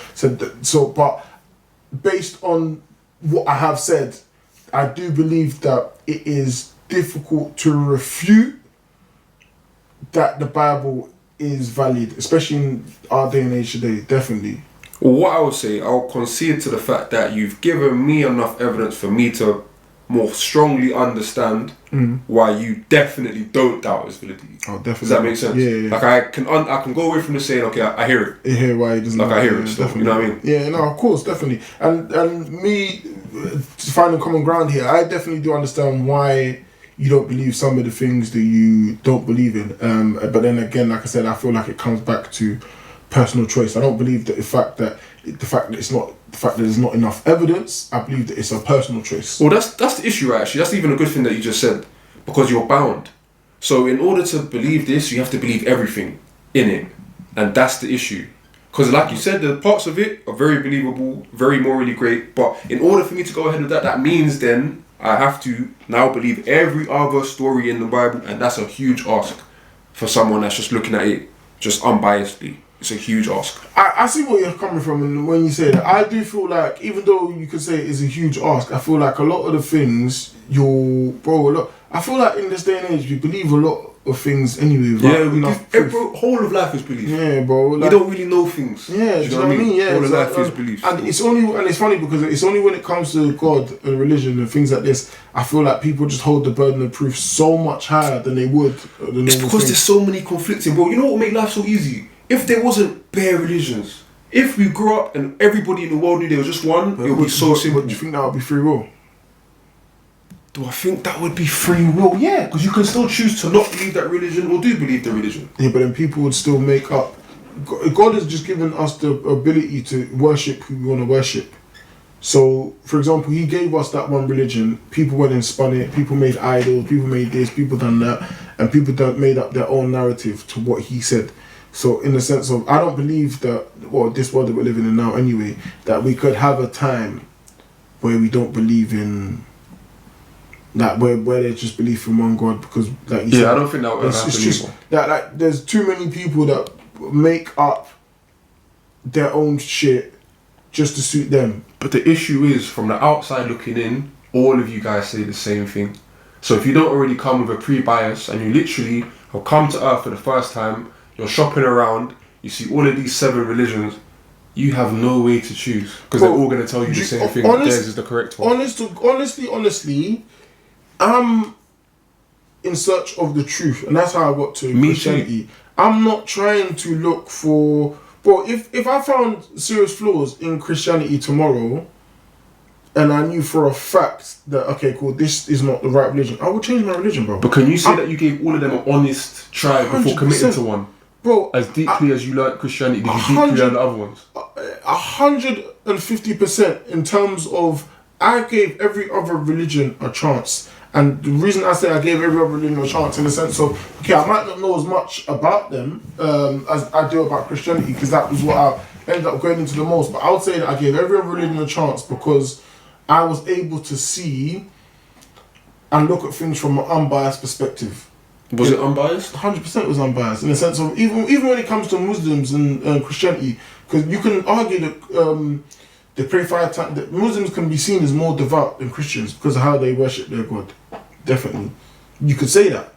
But based on what I have said, I do believe that it is difficult to refute that the Bible is valid, especially in our day and age today, definitely. Well, what I would say, I'll concede to the fact that you've given me enough evidence for me to more strongly understand why you definitely don't doubt his validity. Oh, definitely. Does that make sense? Yeah. Like I can go away from this saying, okay, I hear it. You hear why he doesn't. Like I hear it. Definitely. Still, you know what I mean? Yeah, no, of course, definitely. And me finding common ground here, I definitely do understand why you don't believe some of the things that you don't believe in. But then again, like I said, I feel like it comes back to personal choice. I don't believe that the fact that there's not enough evidence. I believe that it's a personal choice. Well, that's the issue, right? Actually, that's even a good thing that you just said, because you're bound. So in order to believe this, you have to believe everything in it, and that's the issue. Because like you said, the parts of it are very believable, very morally great. But in order for me to go ahead with that, that means then I have to now believe every other story in the Bible, and that's a huge ask for someone that's just looking at it just unbiasedly. It's a huge ask. I see where you're coming from, and when you say that, I do feel like, even though you could say it's a huge ask, I feel like a lot of the things I feel like in this day and age we believe a lot of things anyway. Whole of life is belief. Yeah, bro. Like, we don't really know things. Yeah, do you know what I mean? Yeah, whole of life is belief. And it's funny because it's only when it comes to God and religion and things like this, I feel like people just hold the burden of proof so much higher than they would. It's because there's so many conflicting, bro. You know what would make life so easy? If there wasn't bare religions, if we grew up and everybody in the world knew there was just one, it would be so simple. Do you think that would be free will? Do I think that would be free will? Yeah, because you can still choose to not believe that religion or do believe the religion. Yeah, but then people would still make up. God has just given us the ability to worship who we want to worship. So, for example, he gave us that one religion. People went and spun it. People made idols. People made this. People done that. And people made up their own narrative to what he said. So in the sense of, I don't believe that, well, this world that we're living in now anyway, that we could have a time where we don't believe in, that where there's just belief in one God, because like you said, I don't think that would happen. It's just that like there's too many people that make up their own shit just to suit them. But the issue is, from the outside looking in, all of you guys say the same thing. So if you don't already come with a pre-bias and you literally have come to Earth for the first time, you're shopping around, you see all of these 7 religions, you have no way to choose, because they're all going to tell you the same thing. Theirs is the correct one. Honestly, I'm in search of the truth, and that's how I got to Christianity. I'm not trying to look for... Bro, if I found serious flaws in Christianity tomorrow, and I knew for a fact that, okay, cool, this is not the right religion, I would change my religion, bro. But can you say that you gave all of them an honest try before committing to one? Bro, as deeply as you learned Christianity, did you deeply learn the other ones? 150% in terms of, I gave every other religion a chance. And the reason I say I gave every other religion a chance, in the sense of, okay, I might not know as much about them as I do about Christianity, because that was what I ended up going into the most. But I would say that I gave every other religion a chance because I was able to see and look at things from an unbiased perspective. Was it unbiased? 100% was unbiased, in the sense of, even when it comes to Muslims and Christianity, because you can argue that they pray 5 times, that Muslims can be seen as more devout than Christians because of how they worship their God. Definitely. You could say that.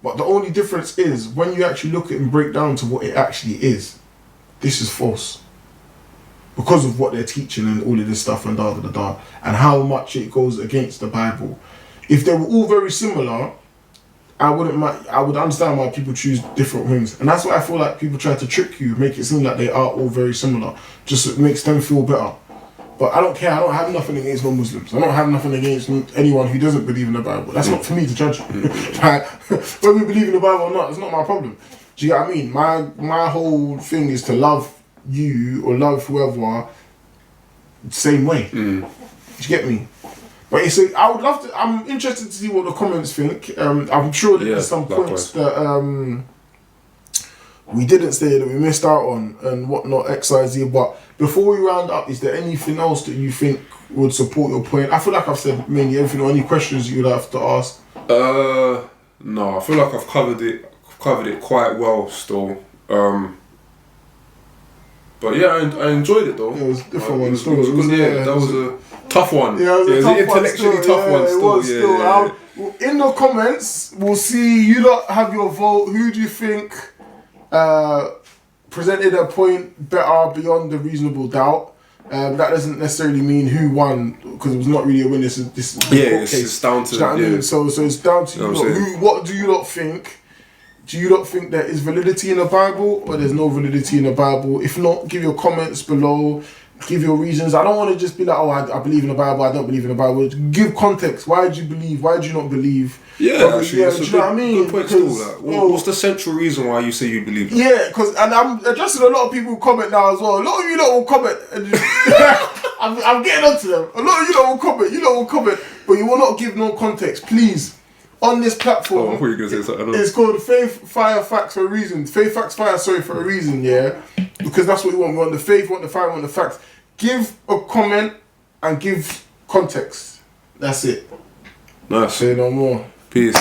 But the only difference is, when you actually look at and break down to what it actually is, this is false. Because of what they're teaching and all of this stuff and and how much it goes against the Bible. If they were all very similar, I would understand why people choose different things. And that's why I feel like people try to trick you, make it seem like they are all very similar. Just it makes them feel better. But I don't care. I don't have nothing against non-Muslims. I don't have nothing against anyone who doesn't believe in the Bible. That's not for me to judge. Whether we believe in the Bible or not, it's not my problem. Do you get what I mean? My whole thing is to love you or love whoever the same way. Do you get me? But I'm interested to see what the comments think. I'm sure that there's some points that we didn't say that we missed out on and whatnot, X, Y, Z. But before we round up, is there anything else that you think would support your point? I feel like I've said mainly everything, or any questions you'd have to ask. No, I feel like I've covered it quite well still. But yeah, I enjoyed it though. Yeah, it was a different one. That was a tough one. Yeah, it was an intellectually tough one still. In the comments, we'll see. You lot have your vote. Who do you think presented a point better beyond the reasonable doubt. That doesn't necessarily mean who won, because it was not really a win. This it's down to. Do you know what I mean? So it's down to you. What do you not think? Do you not think there is validity in the Bible, or there's no validity in the Bible? If not, give your comments below. Give your reasons. I don't want to just be like, oh, I believe in the Bible, I don't believe in the Bible. Give context. Why do you believe? Why do you not believe? Yeah, actually, do you know what I mean? What's the central reason why you say you believe that? Yeah, and I'm addressing a lot of people who comment now as well. A lot of you lot will comment. And I'm getting onto them. A lot of you lot will comment. You lot will comment, but you will not give no context, please. On this platform, I thought you were gonna say something else. It's called Faith, Fire, Facts for a reason. Faith, Facts, Fire, for a reason, yeah? Because that's what we want. We want the faith, we want the fire, we want the facts. Give a comment and give context. That's it. Nice. Say no more. Peace.